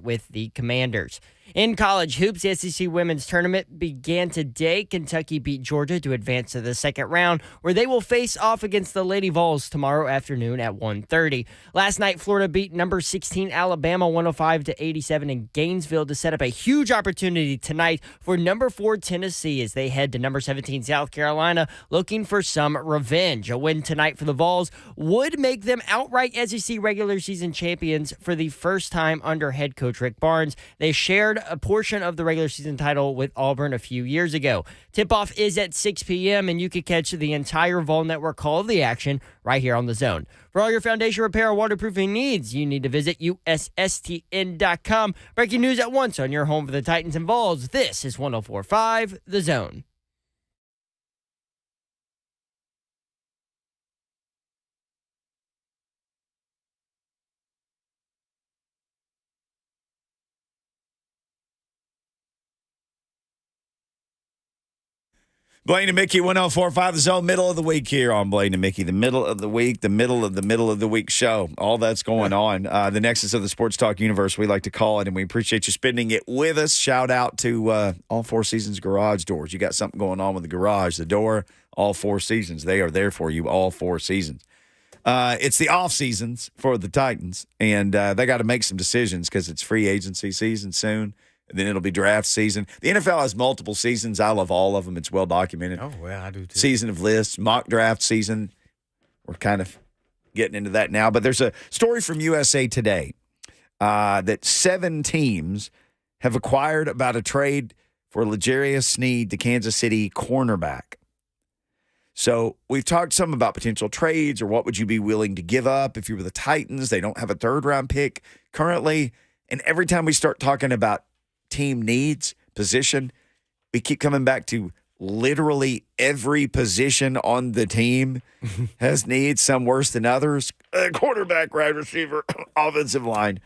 with the Commanders. In college hoops, the SEC women's tournament began today. Kentucky beat Georgia to advance to the second round, where they will face off against the Lady Vols tomorrow afternoon at 1:30. Last night, Florida beat number 16 Alabama 105-87 in Gainesville to set up a huge opportunity tonight for number 4 Tennessee as they head to number 17 South Carolina looking for some revenge. A win tonight for the Vols would make them outright SEC regular season champions for the first time under head coach Rick Barnes. They shared a portion of the regular season title with Auburn a few years ago. Tip-off is at 6 p.m., and you can catch the entire Vol Network call of the action right here on The Zone. For all your foundation repair or waterproofing needs, you need to visit USSTN.com. Breaking news at once on your home for the Titans and Vols. This is 104.5 The Zone. Blaine and Mickey, 104.5 The Zone, middle of the week here on Blaine and Mickey. The middle of the week, the middle of the week show. All that's going on. The nexus of the sports talk universe, we like to call it, and we appreciate you spending it with us. Shout out to All Four Seasons Garage Doors. You got something going on with the garage, the door, All Four Seasons. They are there for you all 4 seasons. It's the off seasons for the Titans, and they got to make some decisions because it's free agency season soon. Then it'll be draft season. The NFL has multiple seasons. I love all of them. It's well documented. Oh, well, I do too. Season of lists, mock draft season. We're kind of getting into that now. But there's a story from USA Today that 7 teams have acquired about a trade for L'Jarius Sneed, the Kansas City cornerback. So we've talked some about potential trades or what would you be willing to give up if you were the Titans. They don't have a 3rd-round pick currently. And every time we start talking about team needs, position, we keep coming back to literally every position on the team has needs, some worse than others. Quarterback, wide receiver, offensive line.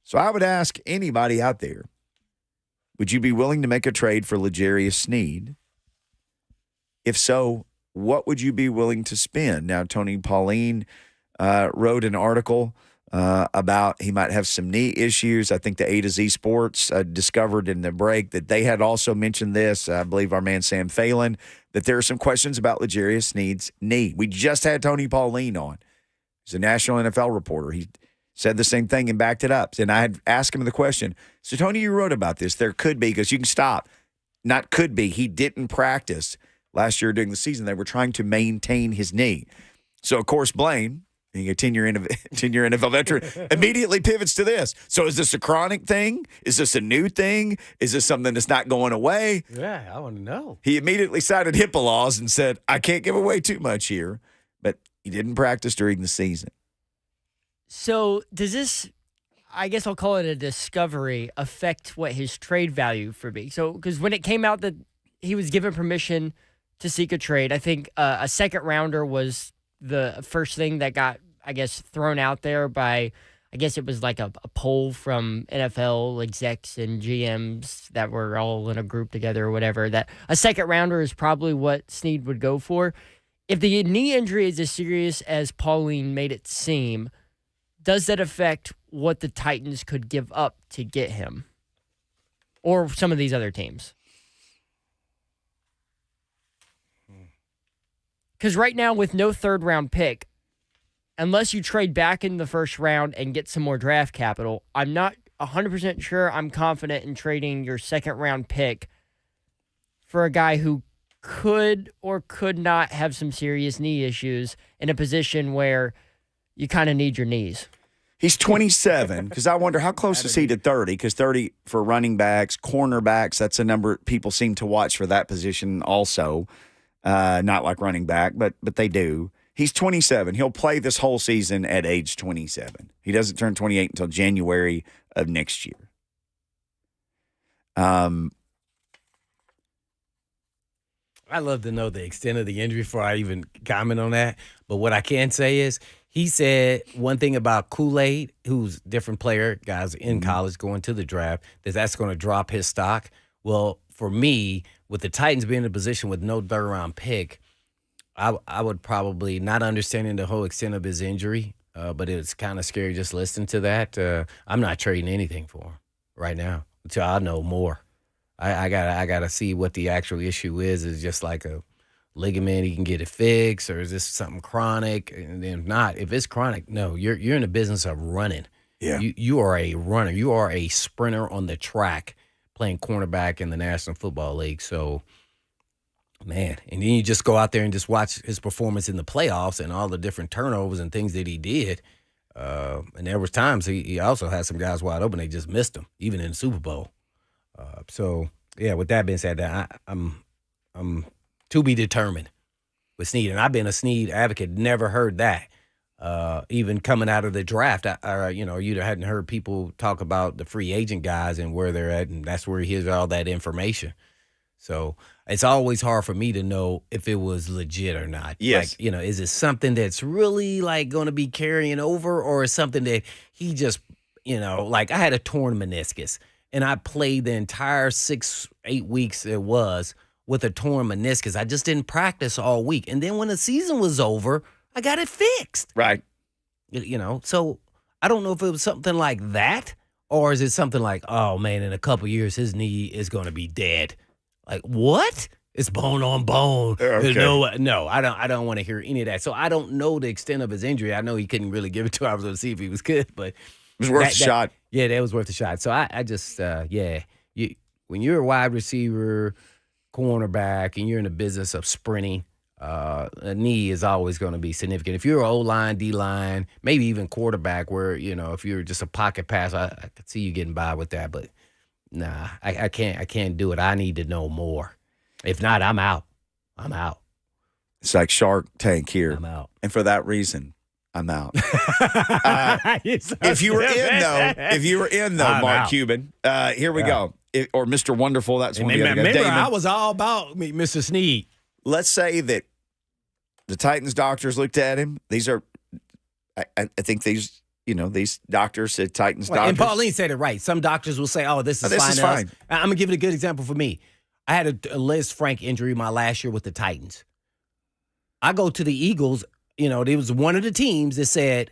So I would ask anybody out there, would you be willing to make a trade for L'Jarius Sneed? If so, what would you be willing to spend? Now, Tony Pauline wrote an article about he might have some knee issues. I think the A to Z Sports discovered in the break that they had also mentioned this. I believe our man Sam Phelan, that there are some questions about L'Jarius Sneed's knee. We just had Tony Pauline on. He's a national NFL reporter. He said the same thing and backed it up. And I had asked him the question, so Tony, you wrote about this. There could be, because you can stop. Not could be. He didn't practice last year during the season. They were trying to maintain his knee. So, of course, Blaine, being a 10-year NFL veteran, immediately pivots to this. So is this a chronic thing? Is this a new thing? Is this something that's not going away? Yeah, I want to know. He immediately cited HIPAA laws and said, I can't give away too much here, but he didn't practice during the season. So does this, I guess I'll call it a discovery, affect what his trade value for be? So, because when it came out that he was given permission to seek a trade, I think a 2nd rounder was the first thing that got, I guess, thrown out there by, I guess it was like a poll from NFL execs and GMs that were all in a group together or whatever, that a 2nd rounder is probably what Sneed would go for. If the knee injury is as serious as Pauline made it seem, does that affect what the Titans could give up to get him? Or some of these other teams? Because right now, with no 3rd-round pick, unless you trade back in the 1st round and get some more draft capital, I'm not 100% sure I'm confident in trading your 2nd-round pick for a guy who could or could not have some serious knee issues in a position where you kind of need your knees. He's 27, because I wonder how close is he to 30, because 30 for running backs, cornerbacks, that's a number people seem to watch for that position also. Not like running back, but they do. He's 27. He'll play this whole season at age 27. He doesn't turn 28 until January of next year. I'd love to know the extent of the injury before I even comment on that. But what I can say is He said one thing about Kool-Aid, who's a different player, guys in college going to the draft, that's going to drop his stock. Well, for me, with the Titans being in a position with no third-round pick, I would probably, not understanding the whole extent of his injury, but it's kind of scary just listening to that. I'm not trading anything for him right now until I know more. I gotta see what the actual issue is. Is it just like a ligament, he can get it fixed, or is this something chronic? And then if it's chronic, no, you're in the business of running. Yeah. You are a runner. You are a sprinter on the track playing cornerback in the National Football League. So, man, and then you just go out there and just watch his performance in the playoffs and all the different turnovers and things that he did. And there was times he also had some guys wide open. They just missed him, even in the Super Bowl. So, yeah, with that being said, I'm to be determined with Snead. And I've been a Snead advocate, never heard that. Even coming out of the draft, you hadn't heard people talk about the free agent guys and where they're at, and that's where he hears all that information. So it's always hard for me to know if it was legit or not. Yes. Like, is it something that's really like going to be carrying over, or is something that he just, like I had a torn meniscus and I played the entire 6-8 weeks it was with a torn meniscus. I just didn't practice all week. And then when the season was over, I got it fixed. Right. So I don't know if it was something like that, or is it something like, oh, man, in a couple years, his knee is going to be dead. Like, what? It's bone on bone. Okay. No, I don't want to hear any of that. So I don't know the extent of his injury. I know he couldn't really give it to him. I was going to see if he was good, but It was worth a shot. Yeah, that was worth a shot. So I just, when you're a wide receiver, cornerback, and you're in the business of sprinting, a knee is always going to be significant. If you're O-line, D-line, maybe even quarterback, where, if you're just a pocket passer, I could see you getting by with that. But nah, I can't do it. I need to know more. If not, I'm out. It's like Shark Tank here. I'm out. And for that reason, I'm out. If you were in though, I'm Mark out. Cuban, here we go. Or Mr. Wonderful, that's one of the other guys. Remember, Damon. I was all about me, Mr. Snead. Let's say that the Titans doctors looked at him. These are, I think these doctors said Titans doctors. And Pauline said it right. Some doctors will say, "Oh, this is this fine." is to us. fine. I'm gonna give it a good example for me. I had a Liz Frank injury my last year with the Titans. I go to the Eagles. There was one of the teams that said,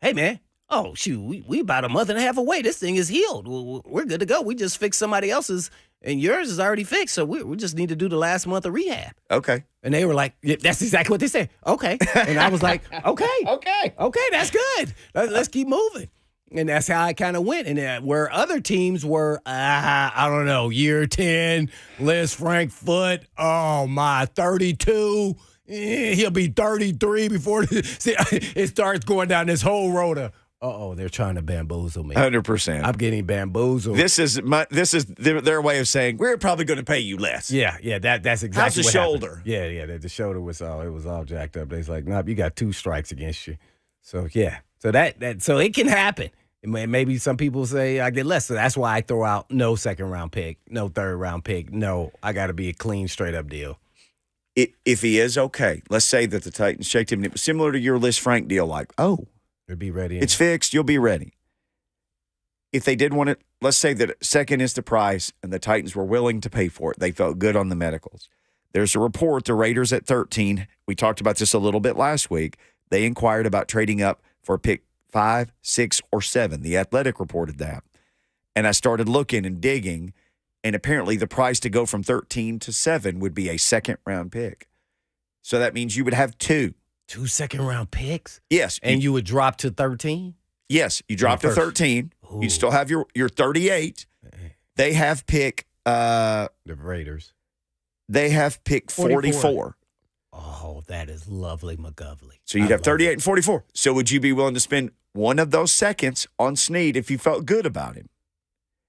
"Hey, man, oh shoot, we about a month and a half away. This thing is healed. We're good to go. We just fixed somebody else's, and yours is already fixed. So we just need to do the last month of rehab." Okay. And they were like, yeah, "That's exactly what they said." Okay, and I was like, "Okay, okay, that's good. Let's keep moving." And that's how I kind of went. And where other teams were, I don't know, year 10, Liz Frank foot, oh my, 32. He'll be 33 before it starts going down this whole road of, they're trying to bamboozle me. 100%. I'm getting bamboozled. This is their way of saying we're probably going to pay you less. Yeah, that's exactly How's the what shoulder? happened. Yeah, the shoulder was all jacked up. They's like, "Nope, you got 2 strikes against you." So yeah, so so it can happen. Maybe some people say I get less, so that's why I throw out no second-round pick, no third-round pick. No, I got to be a clean, straight-up deal. If he is okay, let's say that the Titans checked him and it was similar to your Liz Frank deal, like, You'll be ready. it's fixed, you'll be ready. If they did want it, let's say that second is the price and the Titans were willing to pay for it. They felt good on the medicals. There's a report, the Raiders at 13, we talked about this a little bit last week, they inquired about trading up for pick 5, 6, or 7. The Athletic reported that. And I started looking and digging, and apparently the price to go from 13 to 7 would be a second-round pick. So that means you would have 2. 2 second-round picks? Yes. And you would drop to 13? Yes. You drop to 13. Ooh. You'd still have your 38. They have pick the Raiders. They have pick 44. Oh, that is lovely, McGovely. So you'd have 38 and 44. So would you be willing to spend one of those seconds on Snead if you felt good about him?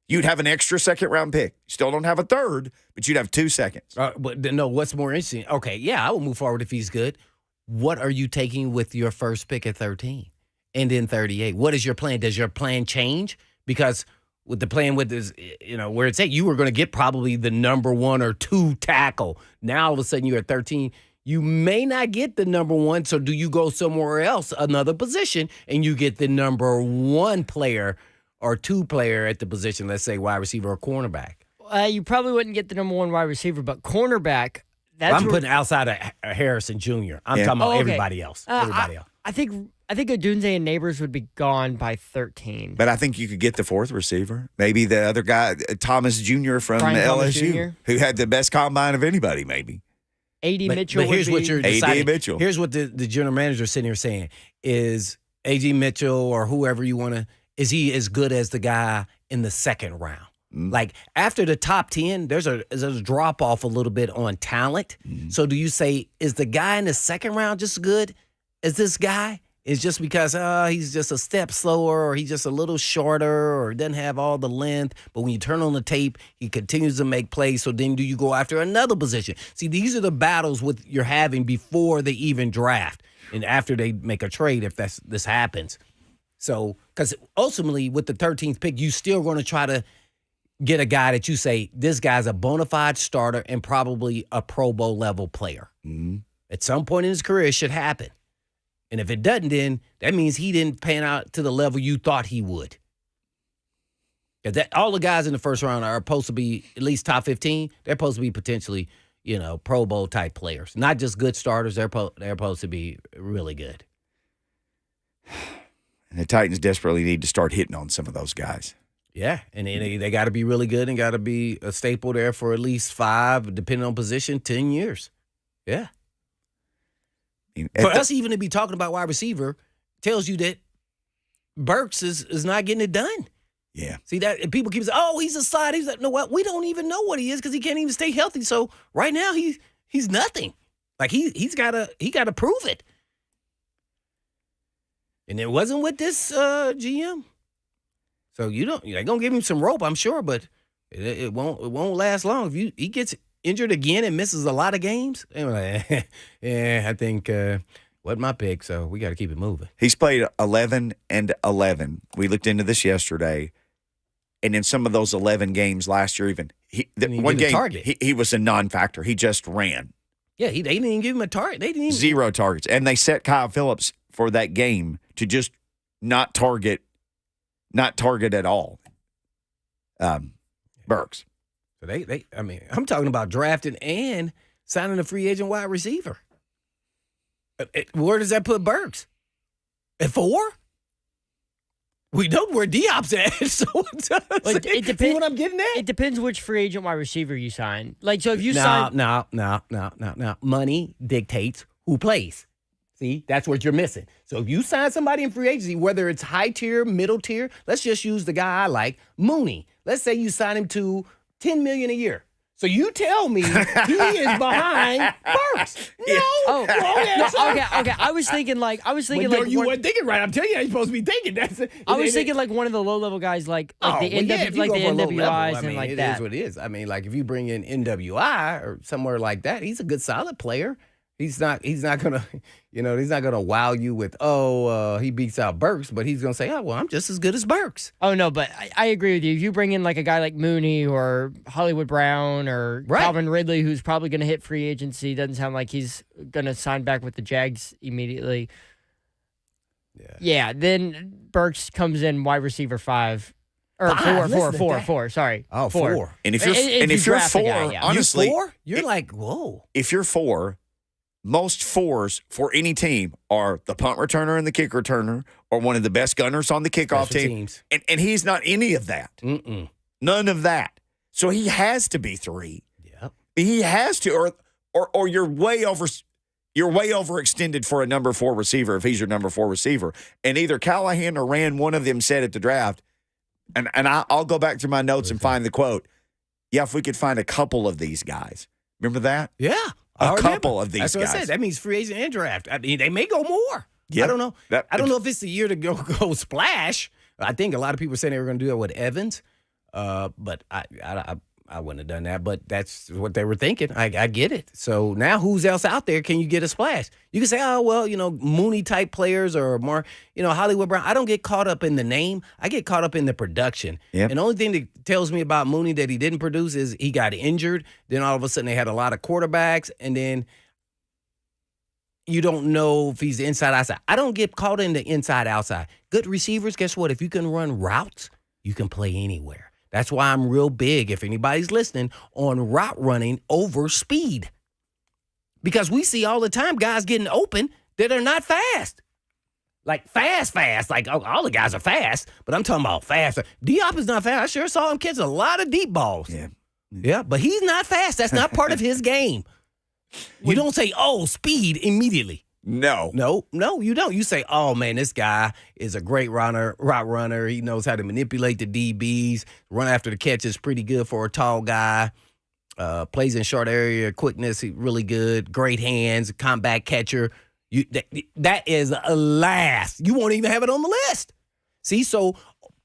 You'd have an extra second-round pick. You still don't have a third, but you'd have 2 seconds. But no, what's more interesting? Okay, yeah, I will move forward if he's good. What are you taking with your first pick at 13 and then 38? What is your plan? Does your plan change? Because with the plan with this, where it's at, you were going to get probably the number 1 or 2 tackle. Now all of a sudden you're at 13. You may not get the number one, so do you go somewhere else, another position, and you get the number one player or two player at the position, let's say wide receiver or cornerback? You probably wouldn't get the number one wide receiver, but cornerback. I'm putting outside of Harrison Jr. I'm talking about everybody else. Everybody else. I think Odunze and Neighbors would be gone by 13. But I think you could get the fourth receiver. Maybe the other guy, Thomas Jr. from Brian Thomas LSU, Jr. who had the best combine of anybody, maybe. A.D. Mitchell But here's would what be, you're A.D. deciding. Mitchell. Here's what the general manager is sitting here saying is A.D. Mitchell or whoever you want to, is he as good as the guy in the second round? Like after the top 10, there's a drop off a little bit on talent. So do you say, is the guy in the second round just as good as this guy? Is just because he's just a step slower or he's just a little shorter or doesn't have all the length. But when you turn on the tape, he continues to make plays. So then do you go after another position? See, these are the battles you're having before they even draft and after they make a trade if this happens. So because ultimately with the 13th pick, you still going to try to get a guy that you say, this guy's a bona fide starter and probably a Pro Bowl level player. At some point in his career, it should happen. And if it doesn't, then that means he didn't pan out to the level you thought he would. All the guys in the first round are supposed to be at least top 15. They're supposed to be potentially, Pro Bowl type players. Not just good starters. They're supposed to be really good. And the Titans desperately need to start hitting on some of those guys. Yeah, and they got to be really good and got to be a staple there for at least 5, depending on position, 10 years. Yeah. For us even to be talking about wide receiver tells you that Burks is not getting it done. Yeah. See that? And people keep saying, oh, he's a slide. He's like, no, what? We don't even know what he is because he can't even stay healthy. So right now he's nothing. Like he got to prove it. And it wasn't with this GM. So they're gonna give him some rope, I'm sure, but it won't last long. If he gets injured again and misses a lot of games, I think wasn't my pick. So we got to keep it moving. He's played 11-11. We looked into this yesterday, and in some of those 11 games last year, even one game target. He was a non-factor. He just ran. Yeah, they didn't even give him a target. They didn't even 0 targets, and they set Kyle Phillips for that game to just not target at all. Burks. So I'm talking about drafting and signing a free agent wide receiver. Where does that put Burks? At 4? We know where Diop's at. So it depends. See what I'm getting at? It depends which free agent wide receiver you sign. Like, so if you sign. No. Money dictates who plays. See, that's what you're missing. So if you sign somebody in free agency, whether it's high tier, middle tier, let's just use the guy I like, Mooney. Let's say you sign him to $10 million a year. So you tell me he is behind Burks. No. Okay. I was thinking you weren't thinking right. I'm telling you, how you're supposed to be thinking. I was thinking like one of the low level guys, like the NWIs and like that. It is what it is. I mean, like if you bring in NWI or somewhere like that, he's a good solid player. He's not gonna, he's not gonna wow you with, he beats out Burks, but he's gonna say, I'm just as good as Burks. Oh no, but I agree with you. If you bring in like a guy like Mooney or Hollywood Brown or Calvin Ridley, who's probably gonna hit free agency, doesn't sound like he's gonna sign back with the Jags immediately. Yeah. Then Burks comes in wide receiver 5. Or 4. Sorry. Oh, 4. And if you're 4, honestly, you're like, whoa. If you're 4. Most 4s for any team are the punt returner and the kick returner or one of the best gunners on the kickoff team. And he's not any of that. None of that. So he has to be 3. Yep. He has to, or you're way overextended for a number 4 receiver if he's your number 4 receiver. And either Callahan or Rand, one of them said at the draft, and I'll go back through my notes and find the quote. Yeah, if we could find a couple of these guys. Remember that? Yeah. A couple of these guys. That's what I said. That means free agent and draft. I mean, they may go more. Yep. I don't know. I don't know if it's the year to go splash. I think a lot of people are saying they were going to do that with Evans, but I wouldn't have done that. But that's what they were thinking. I get it. So now who's else out there can you get a splash? You can say, Mooney type players or more, Hollywood Brown. I don't get caught up in the name. I get caught up in the production. Yep. And the only thing that tells me about Mooney that he didn't produce is he got injured. Then all of a sudden they had a lot of quarterbacks. And then you don't know if he's inside, outside. I don't get caught in the inside, outside. Good receivers, guess what? If you can run routes, you can play anywhere. That's why I'm real big, if anybody's listening, on route running over speed. Because we see all the time guys getting open that are not fast. Like fast. Like, oh, all the guys are fast, but I'm talking about fast. Diop is not fast. I sure saw him catch a lot of deep balls. Yeah, but he's not fast. That's not part of his game. You don't say, oh, speed immediately. No, you don't. You say, oh, man, this guy is a great route runner. He knows how to manipulate the DBs. Run after the catch is pretty good for a tall guy. Plays in short area, quickness, he's really good. Great hands, combat catcher. That is a last. You won't even have it on the list. See, so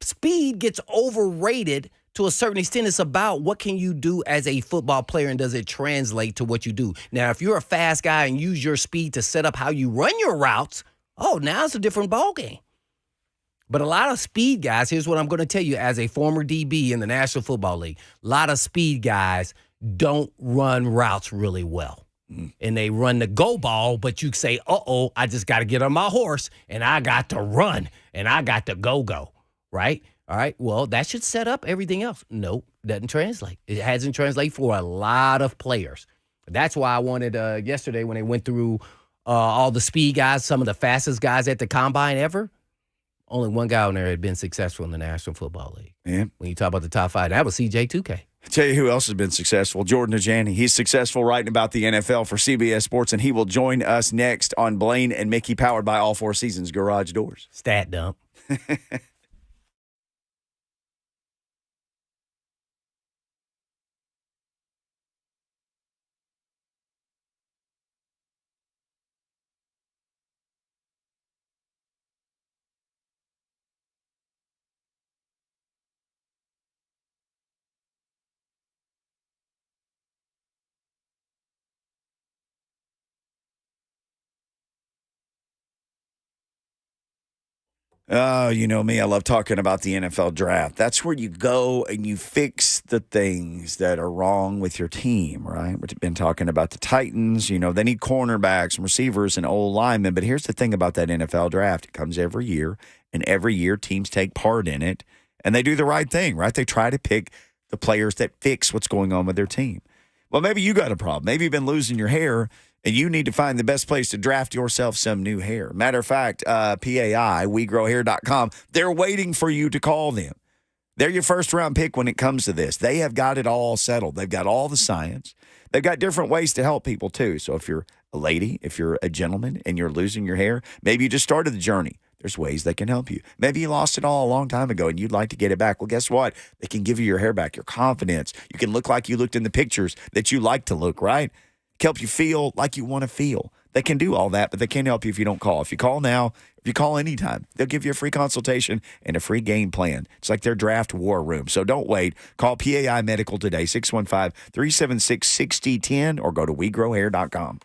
speed gets overrated to a certain extent. It's about what can you do as a football player and does it translate to what you do. Now, if you're a fast guy and use your speed to set up how you run your routes, now it's a different ballgame. But a lot of speed guys, here's what I'm going to tell you as a former DB in the National Football League, a lot of speed guys don't run routes really well. And they run the go ball, but you say, I just got to get on my horse and I got to run and I got to go, right? All right, well, that should set up everything else. Nope, doesn't translate. It hasn't translated for a lot of players. That's why I wanted yesterday when they went through all the speed guys, some of the fastest guys at the combine ever, only one guy on there had been successful in the National Football League. Yeah. When you talk about the top five, that was CJ2K. I tell you who else has been successful, Jordan Dajani. He's successful writing about the NFL for CBS Sports, and he will join us next on Blaine and Mickey, powered by All Four Seasons Garage Doors. Stat dump. Oh, you know me. I love talking about the NFL draft. That's where you go and you fix the things that are wrong with your team, right? We've been talking about the Titans. They need cornerbacks and receivers and old linemen. But here's the thing about that NFL draft. It comes every year, and every year teams take part in it, and they do the right thing, right? They try to pick the players that fix what's going on with their team. Well, maybe you got a problem. Maybe you've been losing your hair, and you need to find the best place to draft yourself some new hair. Matter of fact, PAI, WeGrowHair.com, they're waiting for you to call them. They're your first-round pick when it comes to this. They have got it all settled. They've got all the science. They've got different ways to help people, too. So if you're a lady, if you're a gentleman, and you're losing your hair, maybe you just started the journey. There's ways they can help you. Maybe you lost it all a long time ago and you'd like to get it back. Well, guess what? They can give you your hair back, your confidence. You can look like you looked in the pictures that you like to look, right? Help you feel like you want to feel. They can do all that, but they can't help you if you don't call. If you call now, if you call anytime, they'll give you a free consultation and a free game plan. It's like their draft war room. So don't wait. Call PAI Medical today, 615-376-6010, or go to WeGrowHair.com.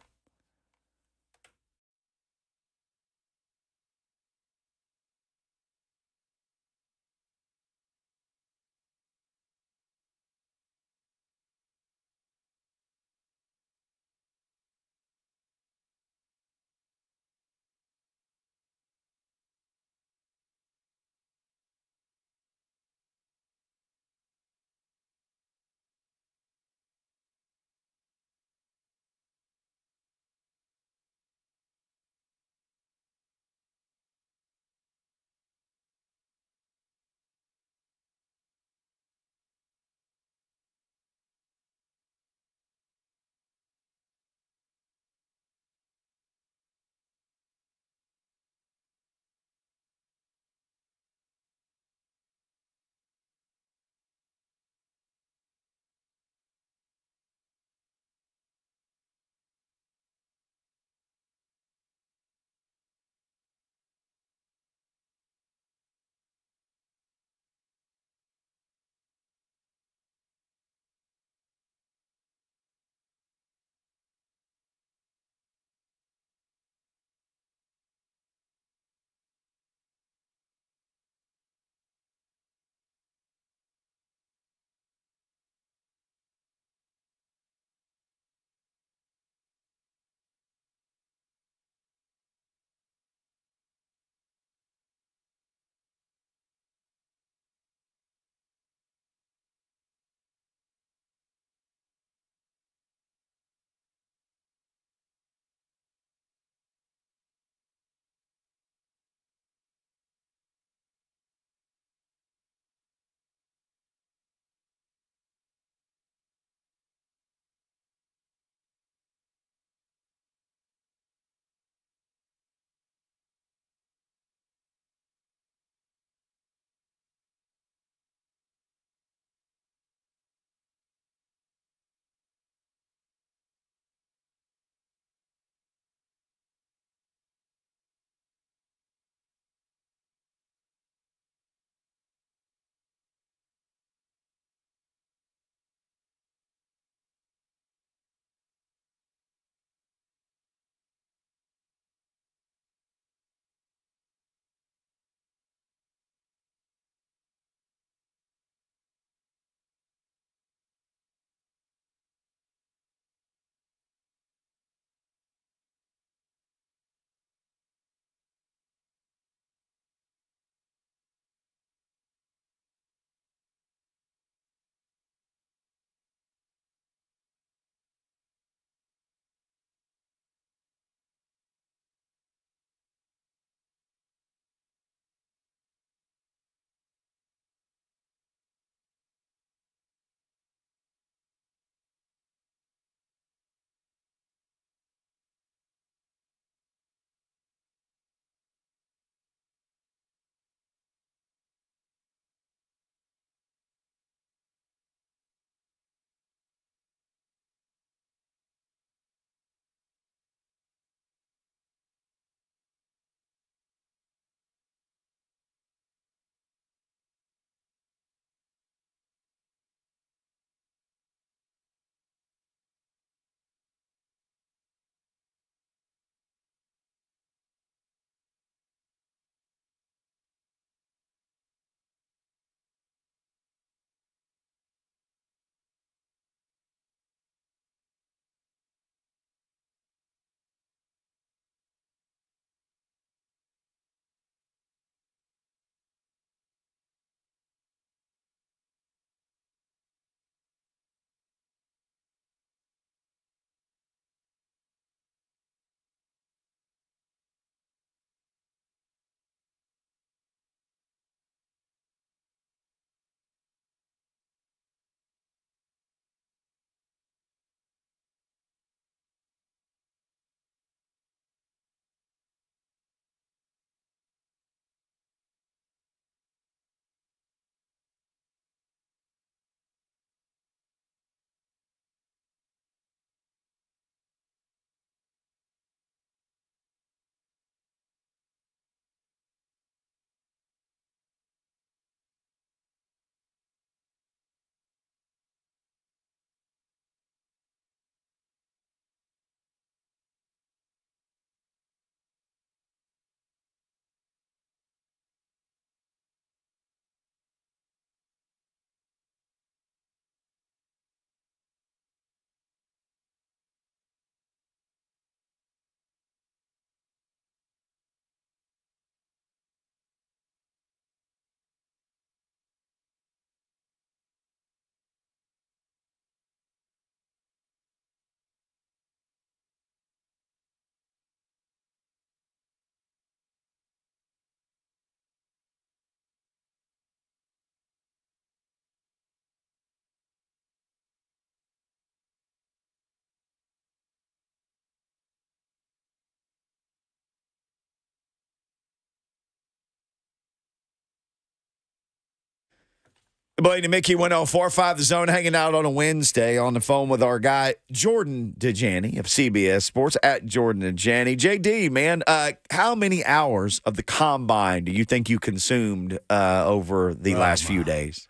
Blaine and Mickey 104.5 The Zone, hanging out on a Wednesday on the phone with our guy, Jordan Dajani of CBS Sports, at Jordan Dajani. JD, man, how many hours of the combine do you think you consumed over the last few days?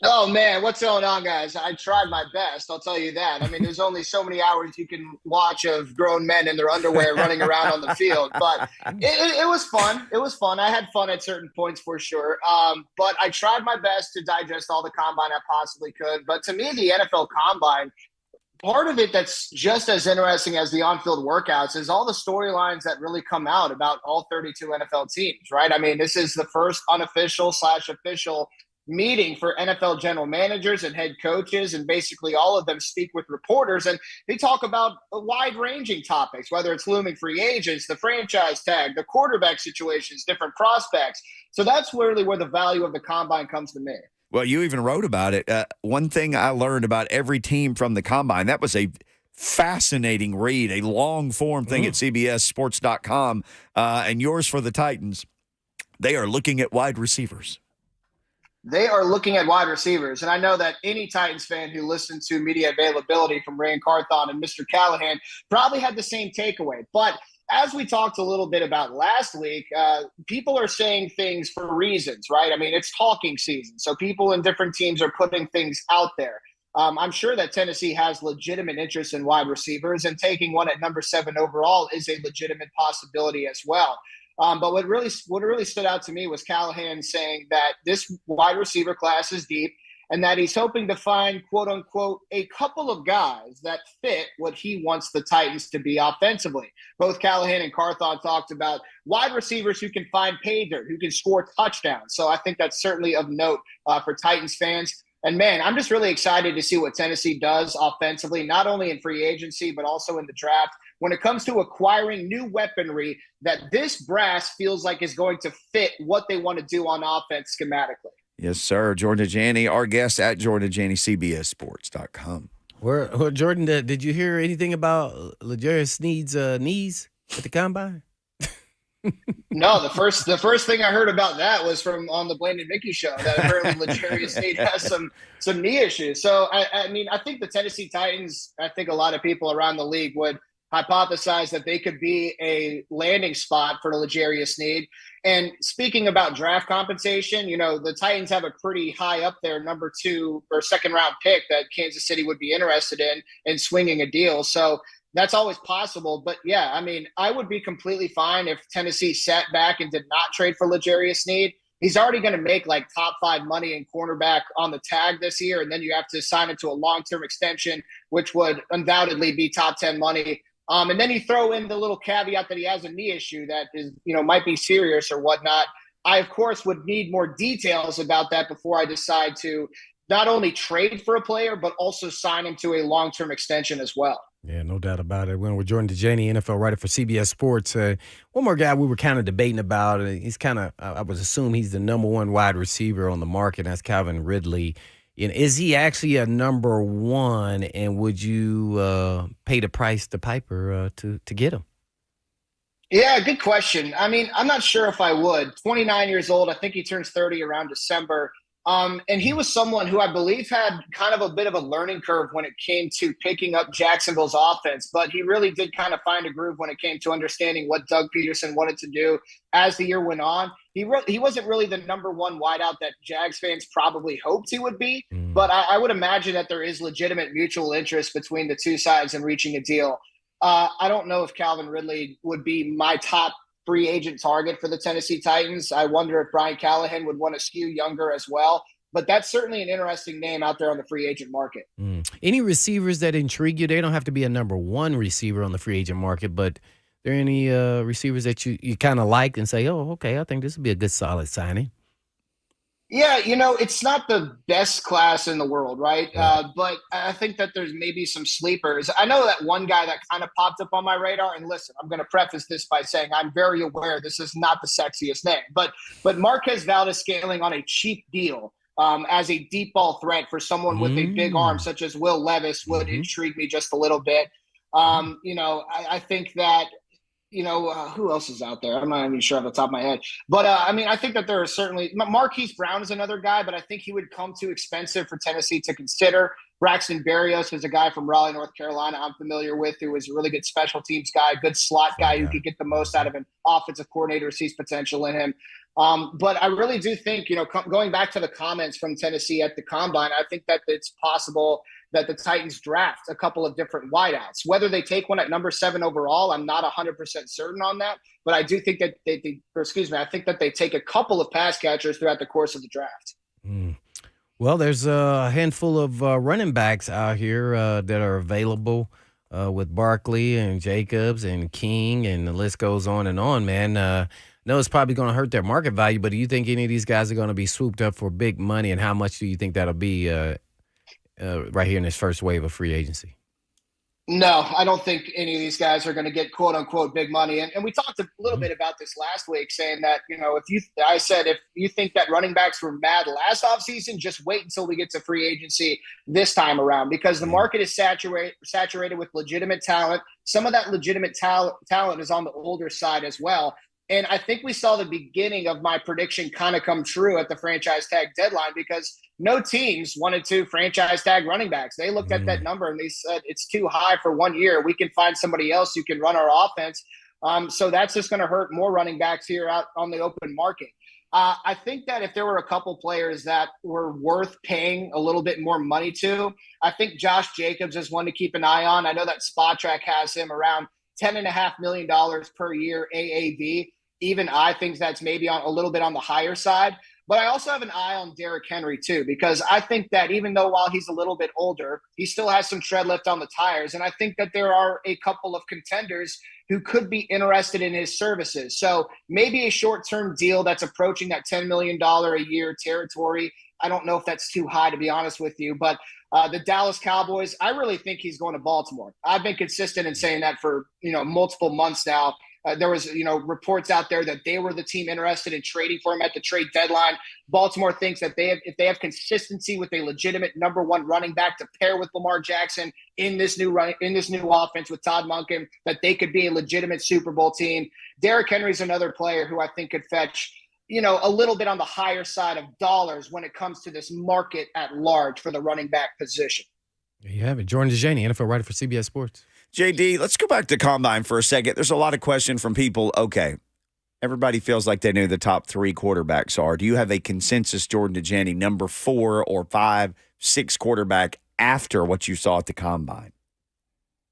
Oh, man, what's going on, guys? I tried my best, I'll tell you that. I mean, there's only so many hours you can watch of grown men in their underwear running around on the field. But it was fun. It was fun. I had fun at certain points for sure. But I tried my best to digest all the combine I possibly could. But to me, the NFL combine, part of it that's just as interesting as the on-field workouts is all the storylines that really come out about all 32 NFL teams, right? I mean, this is the first unofficial/official meeting for NFL general managers and head coaches, and basically all of them speak with reporters, and they talk about wide-ranging topics, whether it's looming free agents, the franchise tag, the quarterback situations, different prospects. So that's really where the value of the combine comes to me. Well, you even wrote about it. One thing I learned about every team from the combine, that was a fascinating read, a long-form thing at CBSSports.com, and yours for the Titans. They are looking at wide receivers. They are looking at wide receivers. And I know that any Titans fan who listened to media availability from Ray and Carthon and Mr. Callahan probably had the same takeaway. But as we talked a little bit about last week, people are saying things for reasons, right? I mean, it's talking season. So people in different teams are putting things out there. I'm sure that Tennessee has legitimate interest in wide receivers, and taking one at number 7 overall is a legitimate possibility as well. But what really stood out to me was Callahan saying that this wide receiver class is deep, and that he's hoping to find, quote unquote, a couple of guys that fit what he wants the Titans to be offensively. Both Callahan and Carthon talked about wide receivers who can find pay dirt, who can score touchdowns. So I think that's certainly of note for Titans fans. And, man, I'm just really excited to see what Tennessee does offensively, not only in free agency, but also in the draft, when it comes to acquiring new weaponry that this brass feels like is going to fit what they want to do on offense schematically. Yes, sir. Jordan Janey, our guest at Jordan Janey, CBSSports.com. Well, Jordan, did you hear anything about L'Jarius Sneed's knees at the combine? No, the first thing I heard about that was from on the Blaine and Mickey show, that apparently L'Jarius Sneed has some knee issues. So, I mean, I think the Tennessee Titans, I think a lot of people around the league would hypothesize that they could be a landing spot for L'Jarius Sneed. And speaking about draft compensation, you know, the Titans have a pretty high up there number 2 or second round pick that Kansas City would be interested in swinging a deal. So that's always possible. But, yeah, I mean, I would be completely fine if Tennessee sat back and did not trade for L'Jarius Sneed. He's already going to make like top 5 money in cornerback on the tag this year, and then you have to sign him to a long-term extension, which would undoubtedly be top 10 money. And then you throw in the little caveat that he has a knee issue that is, you know, might be serious or whatnot. I, of course, would need more details about that before I decide to not only trade for a player, but also sign him to a long-term extension as well. Yeah, no doubt about it. When we're Jordan Dajani, NFL writer for CBS Sports. One more guy we were kind of debating about, he's kind of, I would assume he's the number 1 wide receiver on the market. That's Calvin Ridley. And is he actually a number 1, and would you pay the price to Piper to get him? Yeah, good question. I mean, I'm not sure if I would. 29 years old. I think he turns 30 around December. And he was someone who I believe had kind of a bit of a learning curve when it came to picking up Jacksonville's offense, but he really did kind of find a groove when it came to understanding what Doug Peterson wanted to do as the year went on. He wasn't really the number 1 wideout that Jags fans probably hoped he would be, but I would imagine that there is legitimate mutual interest between the two sides in reaching a deal. I don't know if Calvin Ridley would be my top free agent target for the Tennessee Titans. I wonder if Brian Callahan would want to skew younger as well. But that's certainly an interesting name out there on the free agent market. Any receivers that intrigue you? They don't have to be a number 1 receiver on the free agent market, but are there any receivers that you kind of like and say, oh, okay, I think this would be a good solid signing? Yeah, you know, it's not the best class in the world, right? But I think that there's maybe some sleepers. I know that one guy that kind of popped up on my radar, and listen, I'm going to preface this by saying I'm very aware this is not the sexiest name, but Marquez Valdes-Scantling on a cheap deal as a deep ball threat for someone with a big arm such as Will Levis would intrigue me just a little bit. You know, I think that who else is out there? I'm not even sure off the top of my head. But, I think that there are certainly – Marquise Brown is another guy, but I think he would come too expensive for Tennessee to consider. Braxton Berrios is a guy from Raleigh, North Carolina I'm familiar with, who is a really good special teams guy, good slot guy who could get the most out of an offensive coordinator, sees potential in him. But I really do think, going back to the comments from Tennessee at the Combine, I think that it's possible that the Titans draft a couple of different wideouts. Whether they take one at number 7 overall, I'm not 100% certain on that. But I do think that I think that they take a couple of pass catchers throughout the course of the draft. Well, there's a handful of running backs out here that are available with Barkley and Jacobs and King, and the list goes on and on, man. No, it's probably going to hurt their market value, but do you think any of these guys are going to be swooped up for big money, and how much do you think that'll be right here in this first wave of free agency? No, I don't think any of these guys are going to get quote unquote big money. And we talked a little bit about this last week, saying that, if you think that running backs were mad last offseason, just wait until we get to free agency this time around, because the market is saturated with legitimate talent. Some of that legitimate talent is on the older side as well. And I think we saw the beginning of my prediction kind of come true at the franchise tag deadline, because no teams wanted to franchise tag running backs. They looked at that number and they said, it's too high for 1 year. We can find somebody else who can run our offense. So that's just going to hurt more running backs here out on the open market. I think that if there were a couple players that were worth paying a little bit more money to, I think Josh Jacobs is one to keep an eye on. I know that Spot Track has him around $10.5 million per year AAV. Even I think that's maybe a little bit on the higher side. But I also have an eye on Derrick Henry too, because I think that even though while he's a little bit older, he still has some tread left on the tires. And I think that there are a couple of contenders who could be interested in his services. So maybe a short-term deal that's approaching that $10 million a year territory. I don't know if that's too high, to be honest with you. But the Dallas Cowboys, I really think he's going to Baltimore. I've been consistent in saying that for multiple months now. There was, reports out there that they were the team interested in trading for him at the trade deadline. Baltimore thinks that if they have consistency with a legitimate number 1 running back to pair with Lamar Jackson in this new offense with Todd Monken, that they could be a legitimate Super Bowl team. Derrick Henry's another player who I think could fetch, a little bit on the higher side of dollars when it comes to this market at large for the running back position. There you have it. Jordan Dajani, NFL writer for CBS Sports. JD, let's go back to Combine for a second. There's a lot of questions from people. Okay, everybody feels like they know the top 3 quarterbacks are. Do you have a consensus, Jordan Dajani, number 4 or 5, 6 quarterback after what you saw at the Combine?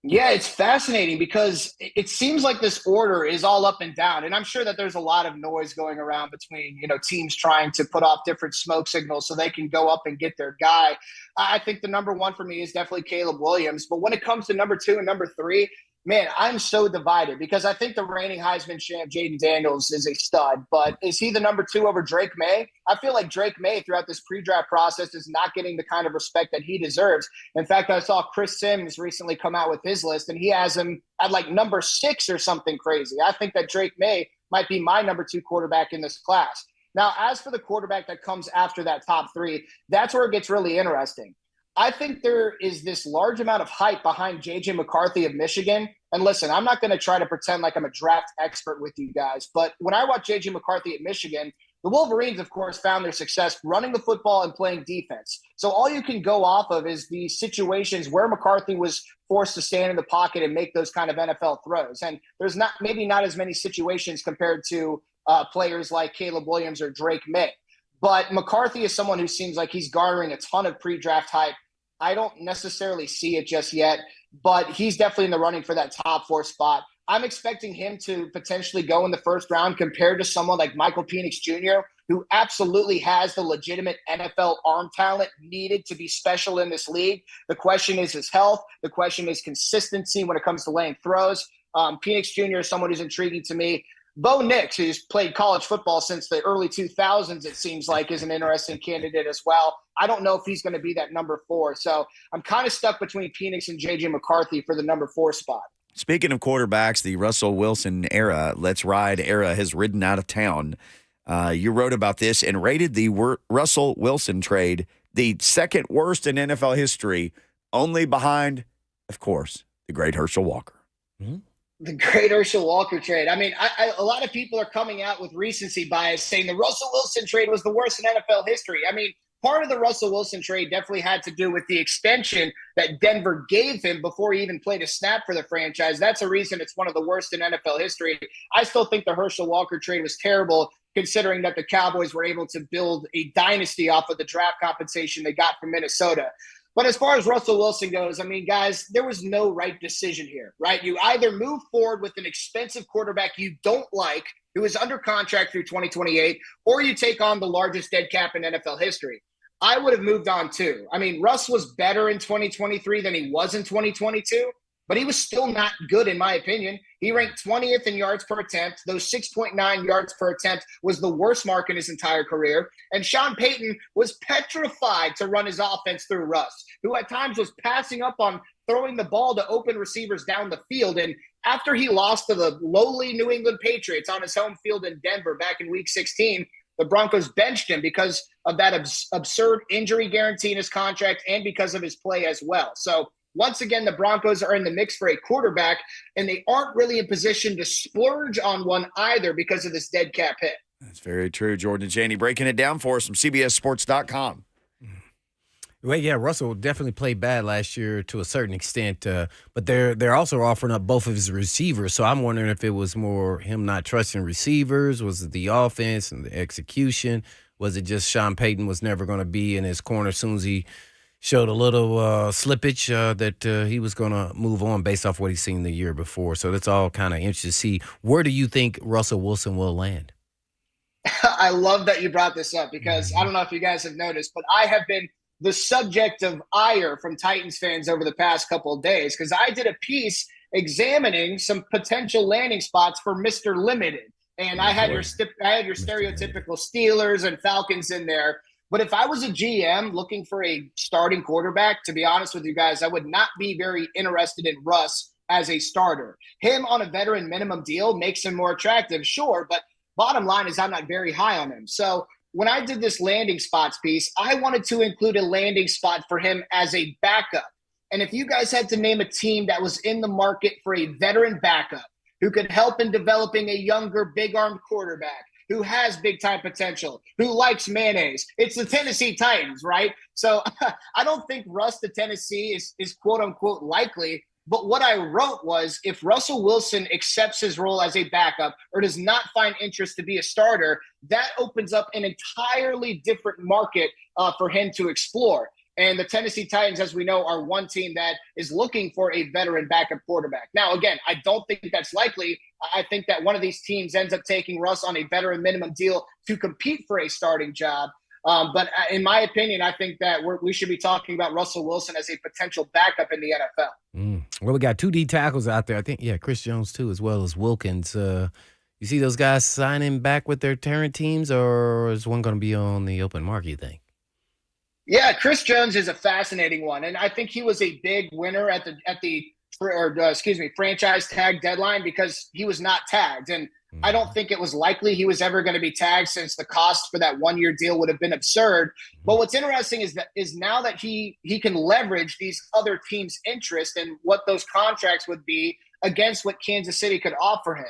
Yeah, it's fascinating because it seems like this order is all up and down. And I'm sure that there's a lot of noise going around between, teams trying to put off different smoke signals so they can go up and get their guy. I think the number 1 for me is definitely Caleb Williams. But when it comes to number 2 and number 3, man, I'm so divided because I think the reigning Heisman champ, Jaden Daniels, is a stud. But is he the number 2 over Drake May? I feel like Drake May throughout this pre-draft process is not getting the kind of respect that he deserves. In fact, I saw Chris Sims recently come out with his list, and he has him at like number 6 or something crazy. I think that Drake May might be my number 2 quarterback in this class. Now, as for the quarterback that comes after that top 3, that's where it gets really interesting. I think there is this large amount of hype behind J.J. McCarthy of Michigan. And listen, I'm not going to try to pretend like I'm a draft expert with you guys, but when I watch J.J. McCarthy at Michigan, the Wolverines, of course, found their success running the football and playing defense. So all you can go off of is the situations where McCarthy was forced to stand in the pocket and make those kind of NFL throws. And there's maybe not as many situations compared to players like Caleb Williams or Drake May. But McCarthy is someone who seems like he's garnering a ton of pre-draft hype. I don't necessarily see it just yet, but he's definitely in the running for that top 4 spot. I'm expecting him to potentially go in the first round compared to someone like Michael Penix Jr., who absolutely has the legitimate NFL arm talent needed to be special in this league. The question is his health. The question is consistency when it comes to laying throws. Penix Jr. is someone who's intriguing to me. Bo Nix, who's played college football since the early 2000s, it seems like, is an interesting candidate as well. I don't know if he's going to be that number 4. So I'm kind of stuck between Penix and J.J. McCarthy for the number 4 spot. Speaking of quarterbacks, the Russell Wilson era, Let's Ride era, has ridden out of town. You wrote about this and rated the Russell Wilson trade the second worst in NFL history, only behind, of course, the great Herschel Walker. Mm-hmm. The great Herschel Walker trade. I mean, a lot of people are coming out with recency bias saying the Russell Wilson trade was the worst in NFL history. I mean, part of the Russell Wilson trade definitely had to do with the extension that Denver gave him before he even played a snap for the franchise. That's a reason it's one of the worst in NFL history. I still think the Herschel Walker trade was terrible, considering that the Cowboys were able to build a dynasty off of the draft compensation they got from Minnesota. But as far as Russell Wilson goes, I mean, guys, there was no right decision here, right? You either move forward with an expensive quarterback you don't like, who is under contract through 2028, or you take on the largest dead cap in NFL history. I would have moved on too. I mean, Russ was better in 2023 than he was in 2022, but he was still not good in my opinion. He ranked 20th in yards per attempt. Those 6.9 yards per attempt was the worst mark in his entire career. And Sean Payton was petrified to run his offense through Russ, who at times was passing up on throwing the ball to open receivers down the field. And after he lost to the lowly New England Patriots on his home field in Denver back in week 16, the Broncos benched him because of that absurd injury guarantee in his contract and because of his play as well. So once again, the Broncos are in the mix for a quarterback, and they aren't really in position to splurge on one either because of this dead cap hit. That's very true. Jordan and Janey breaking it down for us from CBSSports.com. Well, yeah, Russell definitely played bad last year to a certain extent, but they're also offering up both of his receivers. So I'm wondering if it was more him not trusting receivers, was it the offense and the execution? Was it just Sean Payton was never going to be in his corner as soon as he showed a little slippage that he was going to move on based off what he's seen the year before? So that's all kind of interesting to see. Where do you think Russell Wilson will land? I love that you brought this up because I don't know if you guys have noticed, but I have been the subject of ire from Titans fans over the past couple of days because I did a piece examining some potential landing spots for Mr. Limited. And I had your stereotypical Steelers and Falcons in there. But if I was a GM looking for a starting quarterback, to be honest with you guys, I would not be very interested in Russ as a starter. Him on a veteran minimum deal makes him more attractive, sure, but bottom line is I'm not very high on him. So when I did this landing spots piece, I wanted to include a landing spot for him as a backup. And if you guys had to name a team that was in the market for a veteran backup who could help in developing a younger, big-armed quarterback, who has big-time potential, who likes mayonnaise, it's the Tennessee Titans, right? So I don't think Russ to Tennessee is quote-unquote likely. But what I wrote was if Russell Wilson accepts his role as a backup or does not find interest to be a starter, that opens up an entirely different market for him to explore. And the Tennessee Titans, as we know, are one team that is looking for a veteran backup quarterback. Now, again, I don't think that's likely. I think that one of these teams ends up taking Russ on a veteran minimum deal to compete for a starting job. But in my opinion, I think that we should be talking about Russell Wilson as a potential backup in the NFL. Well, we got two D tackles out there. I think, Chris Jones too, as well as Wilkins. You see those guys signing back with their current teams, or is one going to be on the open market, you think? Yeah, Chris Jones is a fascinating one, and I think he was a big winner at the franchise tag deadline because he was not tagged, and I don't think it was likely he was ever going to be tagged since the cost for that one-year deal would have been absurd. But what's interesting is now that he can leverage these other teams' interest and what those contracts would be against what Kansas City could offer him.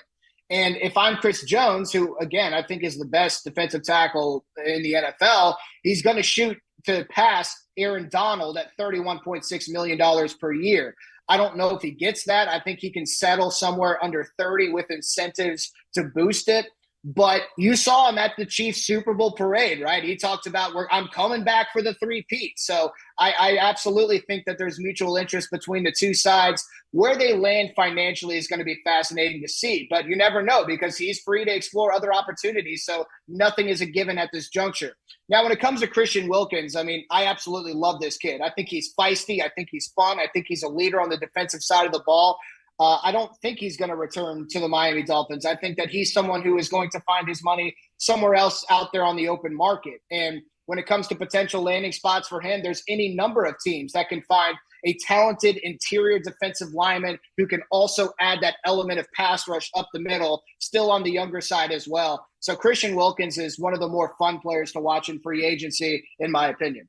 And if I'm Chris Jones, who, again, I think is the best defensive tackle in the NFL, he's going to shoot to pass Aaron Donald at $31.6 million per year. I don't know if he gets that. I think he can settle somewhere under 30 with incentives to boost it. But you saw him at the Chiefs Super Bowl parade, right? He talked about I'm coming back for the three-peat. So I absolutely think that there's mutual interest between the two sides. Where they land financially is going to be fascinating to see. But you never know because he's free to explore other opportunities. So nothing is a given at this juncture. Now, when it comes to Christian Wilkins, I mean, I absolutely love this kid. I think he's feisty. I think he's fun. I think he's a leader on the defensive side of the ball. I don't think he's going to return to the Miami Dolphins. I think that he's someone who is going to find his money somewhere else out there on the open market. And when it comes to potential landing spots for him, there's any number of teams that can find a talented interior defensive lineman who can also add that element of pass rush up the middle, still on the younger side as well. So Christian Wilkins is one of the more fun players to watch in free agency, in my opinion.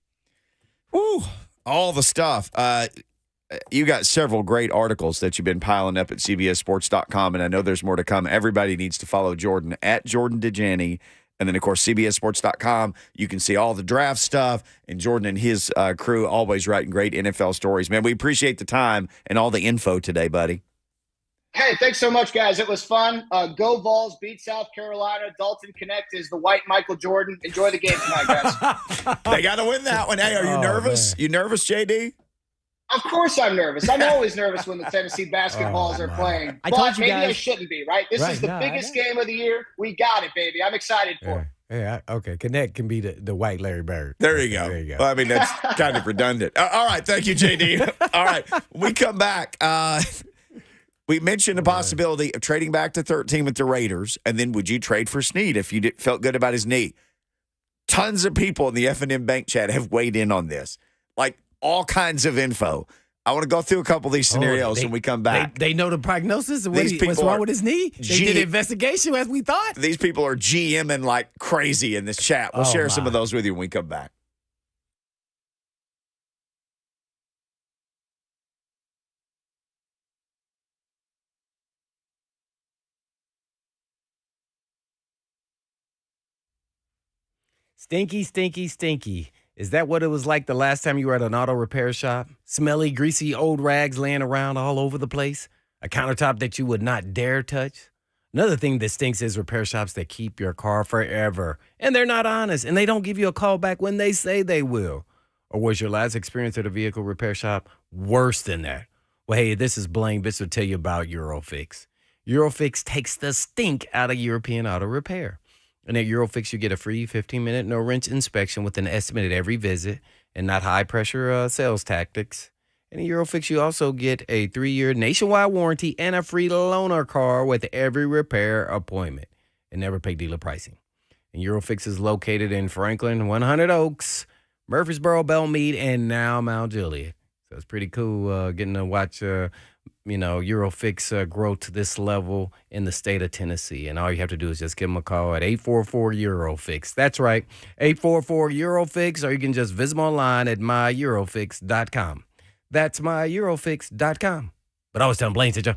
Woo, all the stuff. You got several great articles that you've been piling up at CBSSports.com, and I know there's more to come. Everybody needs to follow Jordan at Jordan Dajani. And then, of course, CBSSports.com. You can see all the draft stuff, and Jordan and his crew always writing great NFL stories. Man, we appreciate the time and all the info today, buddy. Hey, thanks so much, guys. It was fun. Go Vols, beat South Carolina. Dalton Connect is the white Michael Jordan. Enjoy the game tonight, guys. They got to win that one. Hey, are you nervous? Man. You nervous, JD? Of course I'm nervous. I'm always nervous when the Tennessee basketballs are playing. I But told you maybe guys. I shouldn't be, right? This Right, is the no, I biggest know. game of the year. We got it, baby. I'm excited for it. Yeah, okay. Connect can be the white Larry Bird. There you go. There you go. Well, I mean, that's kind of redundant. All right. Thank you, JD. All right. When we come back. We mentioned the possibility of trading back to 13 with the Raiders, and then would you trade for Snead if you felt good about his knee? Tons of people in the F&M Bank chat have weighed in on this, like all kinds of info. I want to go through a couple of these scenarios when we come back. They know the prognosis and These what's people wrong are with his knee. They did an investigation as we thought. These people are GMing like crazy in this chat. We'll share some my. of those with you when we come back. Stinky, stinky, stinky. Is that what it was like the last time you were at an auto repair shop? Smelly, greasy old rags laying around all over the place? A countertop that you would not dare touch? Another thing that stinks is repair shops that keep your car forever. And they're not honest, and they don't give you a call back when they say they will. Or was your last experience at a vehicle repair shop worse than that? Well, hey, this is Blaine Bitts to tell you about Eurofix. Eurofix takes the stink out of European auto repair. And at Eurofix, you get a free 15-minute no-wrench inspection with an estimate at every visit and not high-pressure sales tactics. And at Eurofix, you also get a 3-year nationwide warranty and a free loaner car with every repair appointment and never pay dealer pricing. And Eurofix is located in Franklin, 100 Oaks, Murfreesboro, Belmead, and now Mount Juliet. So it's pretty cool getting to watch Eurofix grow to this level in the state of Tennessee. And all you have to do is just give them a call at 844-EUROFIX. That's right, 844-EUROFIX, or you can just visit them online at myEurofix.com. That's myEurofix.com. But I was telling Blaine, said you.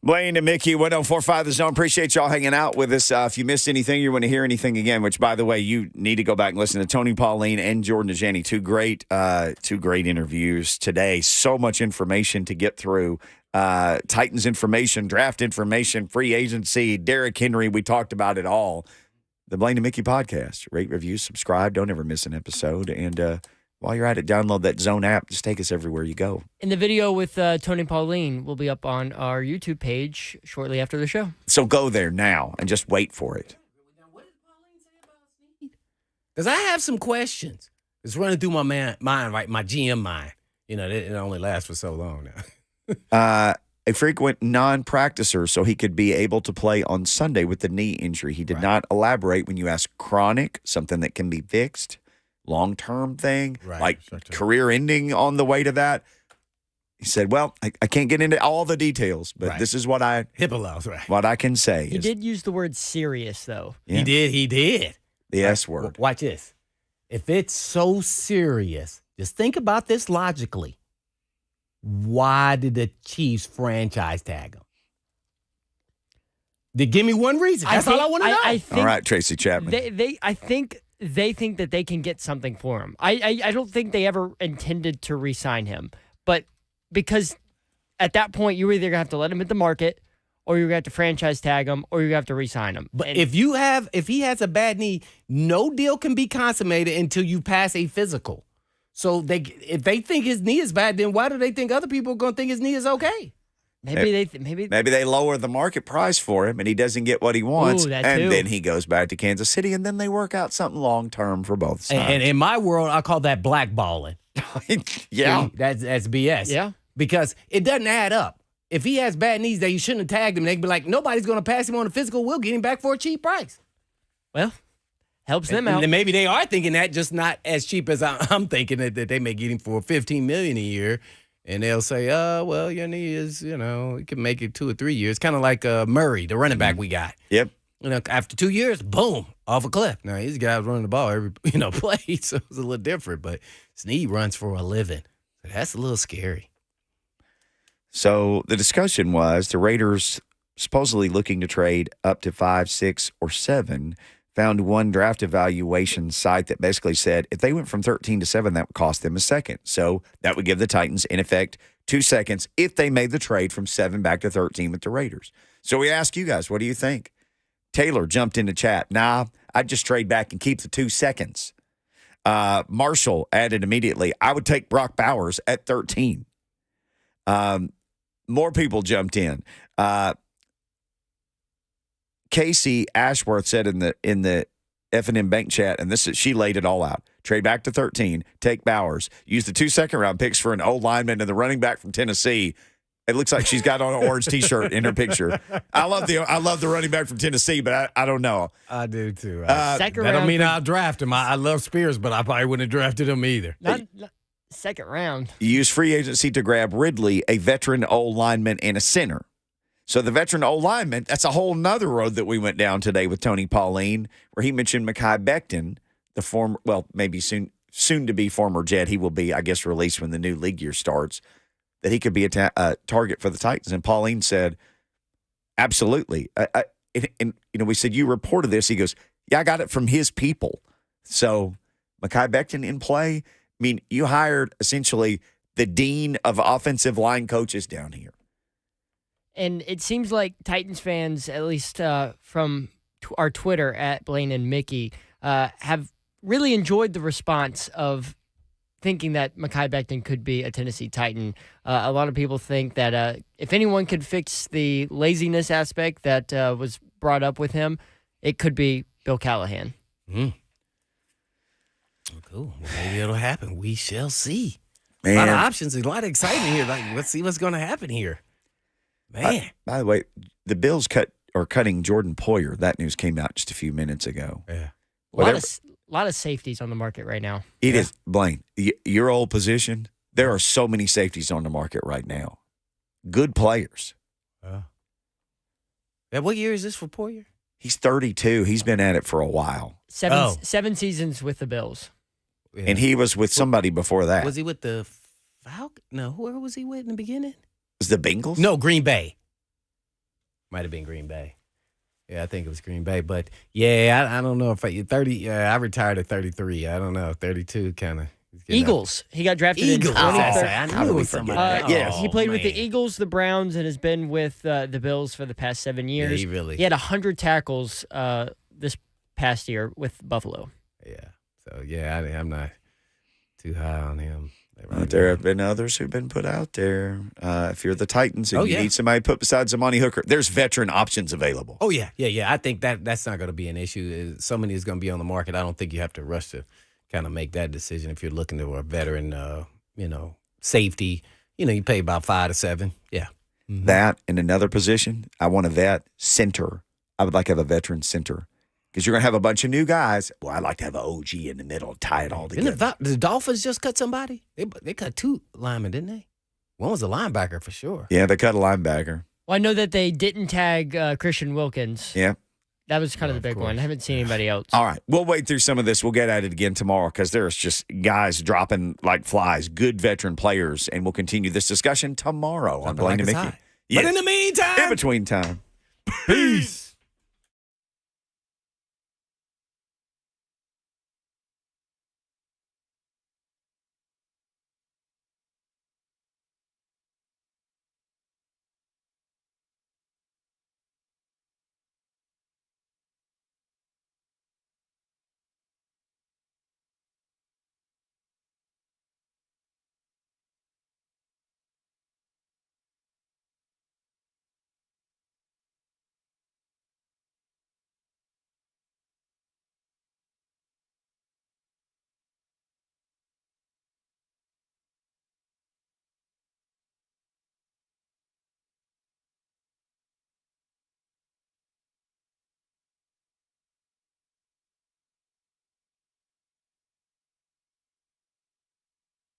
Blaine and Mickey, 104.5 The Zone. Appreciate y'all hanging out with us. If you missed anything, you want to hear anything again, which, by the way, you need to go back and listen to Tony Pauline and Jordan Dajani. Two great interviews today. So much information to get through. Titans information, draft information, free agency, Derrick Henry. We talked about it all. The Blaine and Mickey podcast. Rate, review, subscribe. Don't ever miss an episode. And while you're at it, download that Zone app. Just take us everywhere you go. And the video with Tony Pauline will be up on our YouTube page shortly after the show. So go there now and just wait for it. Because I have some questions. It's running through my mind, right? My GM mind. You know, it only lasts for so long now. A frequent non-practicer, so he could be able to play on Sunday with the knee injury. He did not elaborate when you ask chronic, something that can be fixed, long-term thing, like career-ending on the way to that. He said, well, I can't get into all the details, but this is what HIPAA laws, right? What I can say. He did use the word serious, though. Yeah. He did. The S word. Watch this. If it's so serious, just think about this logically. Why did the Chiefs franchise tag him? Give me one reason. That's all I want to know. I think all right, Tracy Chapman. I think they think that they can get something for him. I don't think they ever intended to re-sign him. But because at that point, you were either going to have to let him hit the market, or you're going to have to franchise tag him, or you're going to have to re-sign him. But if he has a bad knee, no deal can be consummated until you pass a physical. So if they think his knee is bad, then why do they think other people are going to think his knee is okay? Maybe they lower the market price for him and he doesn't get what he wants. Ooh, that and too. Then he goes back to Kansas City and then they work out something long term for both sides. And in my world, I call that blackballing. Yeah. That's BS. Yeah. Because it doesn't add up. If he has bad knees that you shouldn't have tagged him, they'd be like, nobody's going to pass him on the physical. We'll get him back for a cheap price. Well, helps them and out. then maybe they are thinking that, just not as cheap as I'm thinking that they may get him for $15 million a year. And they'll say, well, your knee is, you can make it 2 or 3 years. Kind of like Murray, the running back we got. Yep. After 2 years, boom, off a cliff. Now, these guys running the ball every, play, so it's a little different. But his knee runs for a living. So that's a little scary. So the discussion was the Raiders supposedly looking to trade up to 5, 6, or 7. Found one draft evaluation site that basically said if they went from 13 to 7, that would cost them a second. So that would give the Titans, in effect, 2 seconds if they made the trade from 7 back to 13 with the Raiders. So we ask you guys, what do you think? Taylor jumped into chat. Nah, I'd just trade back and keep the 2 seconds. Marshall added immediately, I would take Brock Bowers at 13. More people jumped in. Casey Ashworth said in the F&M Bank chat, and she laid it all out. Trade back to 13, take Bowers, use the 2 second-round picks for an old lineman and the running back from Tennessee. It looks like she's got on an orange T-shirt in her picture. I love the running back from Tennessee, but I don't know. I do too. That don't mean I'll draft him. I love Spears, but I probably wouldn't have drafted him either. Not second round. You use free agency to grab Ridley, a veteran old lineman, and a center. So the veteran old lineman, that's a whole nother road that we went down today with Tony Pauline, where he mentioned Mekhi Becton, the former, maybe soon to be former Jet. He will be, I guess, released when the new league year starts, that he could be a target for the Titans. And Pauline said, absolutely. And we said, you reported this. He goes, yeah, I got it from his people. So Mekhi Becton in play. I mean, you hired essentially the dean of offensive line coaches down here. And it seems like Titans fans, at least from our Twitter at Blaine and Mickey, have really enjoyed the response of thinking that Mekhi Becton could be a Tennessee Titan. A lot of people think that if anyone could fix the laziness aspect that was brought up with him, it could be Bill Callahan. Oh, cool. Well, maybe it'll happen. We shall see. Man. A lot of options. A lot of excitement here. Let's see what's going to happen here. Man. By the way, the Bills are cutting Jordan Poyer. That news came out just a few minutes ago. Yeah. A lot of safeties on the market right now. It is, Blaine, your old position, there are so many safeties on the market right now. Good players. What year is this for Poyer? He's 32. He's been at it for a while. 7 seasons with the Bills. Yeah. And he was with somebody before that. Was he with the Falcons? No, whoever was he with in the beginning? Was the Bengals? No, Green Bay. Might have been Green Bay. Yeah, I think it was Green Bay. But, yeah, I don't know if I 30. I retired at 33. I don't know. 32 kind of. Eagles. He got drafted in Eagles. 2013. I knew it was somebody. Yes. He played with the man. Eagles, the Browns, and has been with the Bills for the past 7 years. he really. He had 100 tackles this past year with Buffalo. Yeah. So, yeah, I'm not too high on him. There have been others who've been put out there. If you're the Titans and you yeah. need somebody put beside Zamani Hooker, there's veteran options available. Oh, yeah. I think that's not going to be an issue. Somebody is going to be on the market. I don't think you have to rush to kind of make that decision if you're looking to a veteran, safety. You pay about 5 to 7. Yeah. Mm-hmm. That in another position, I want a vet center. I would like to have a veteran center because you're going to have a bunch of new guys. Well, I'd like to have an OG in the middle, tie it all together. Didn't the Dolphins just cut somebody? They cut 2 linemen, didn't they? One was a linebacker for sure. Yeah, they cut a linebacker. Well, I know that they didn't tag Christian Wilkins. Yeah. That was kind of the big one. I haven't seen anybody else. All right. We'll wait through some of this. We'll get at it again tomorrow because there's just guys dropping like flies, good veteran players, and we'll continue this discussion tomorrow on Blaine and Mickey. But in the meantime. In between time. Peace.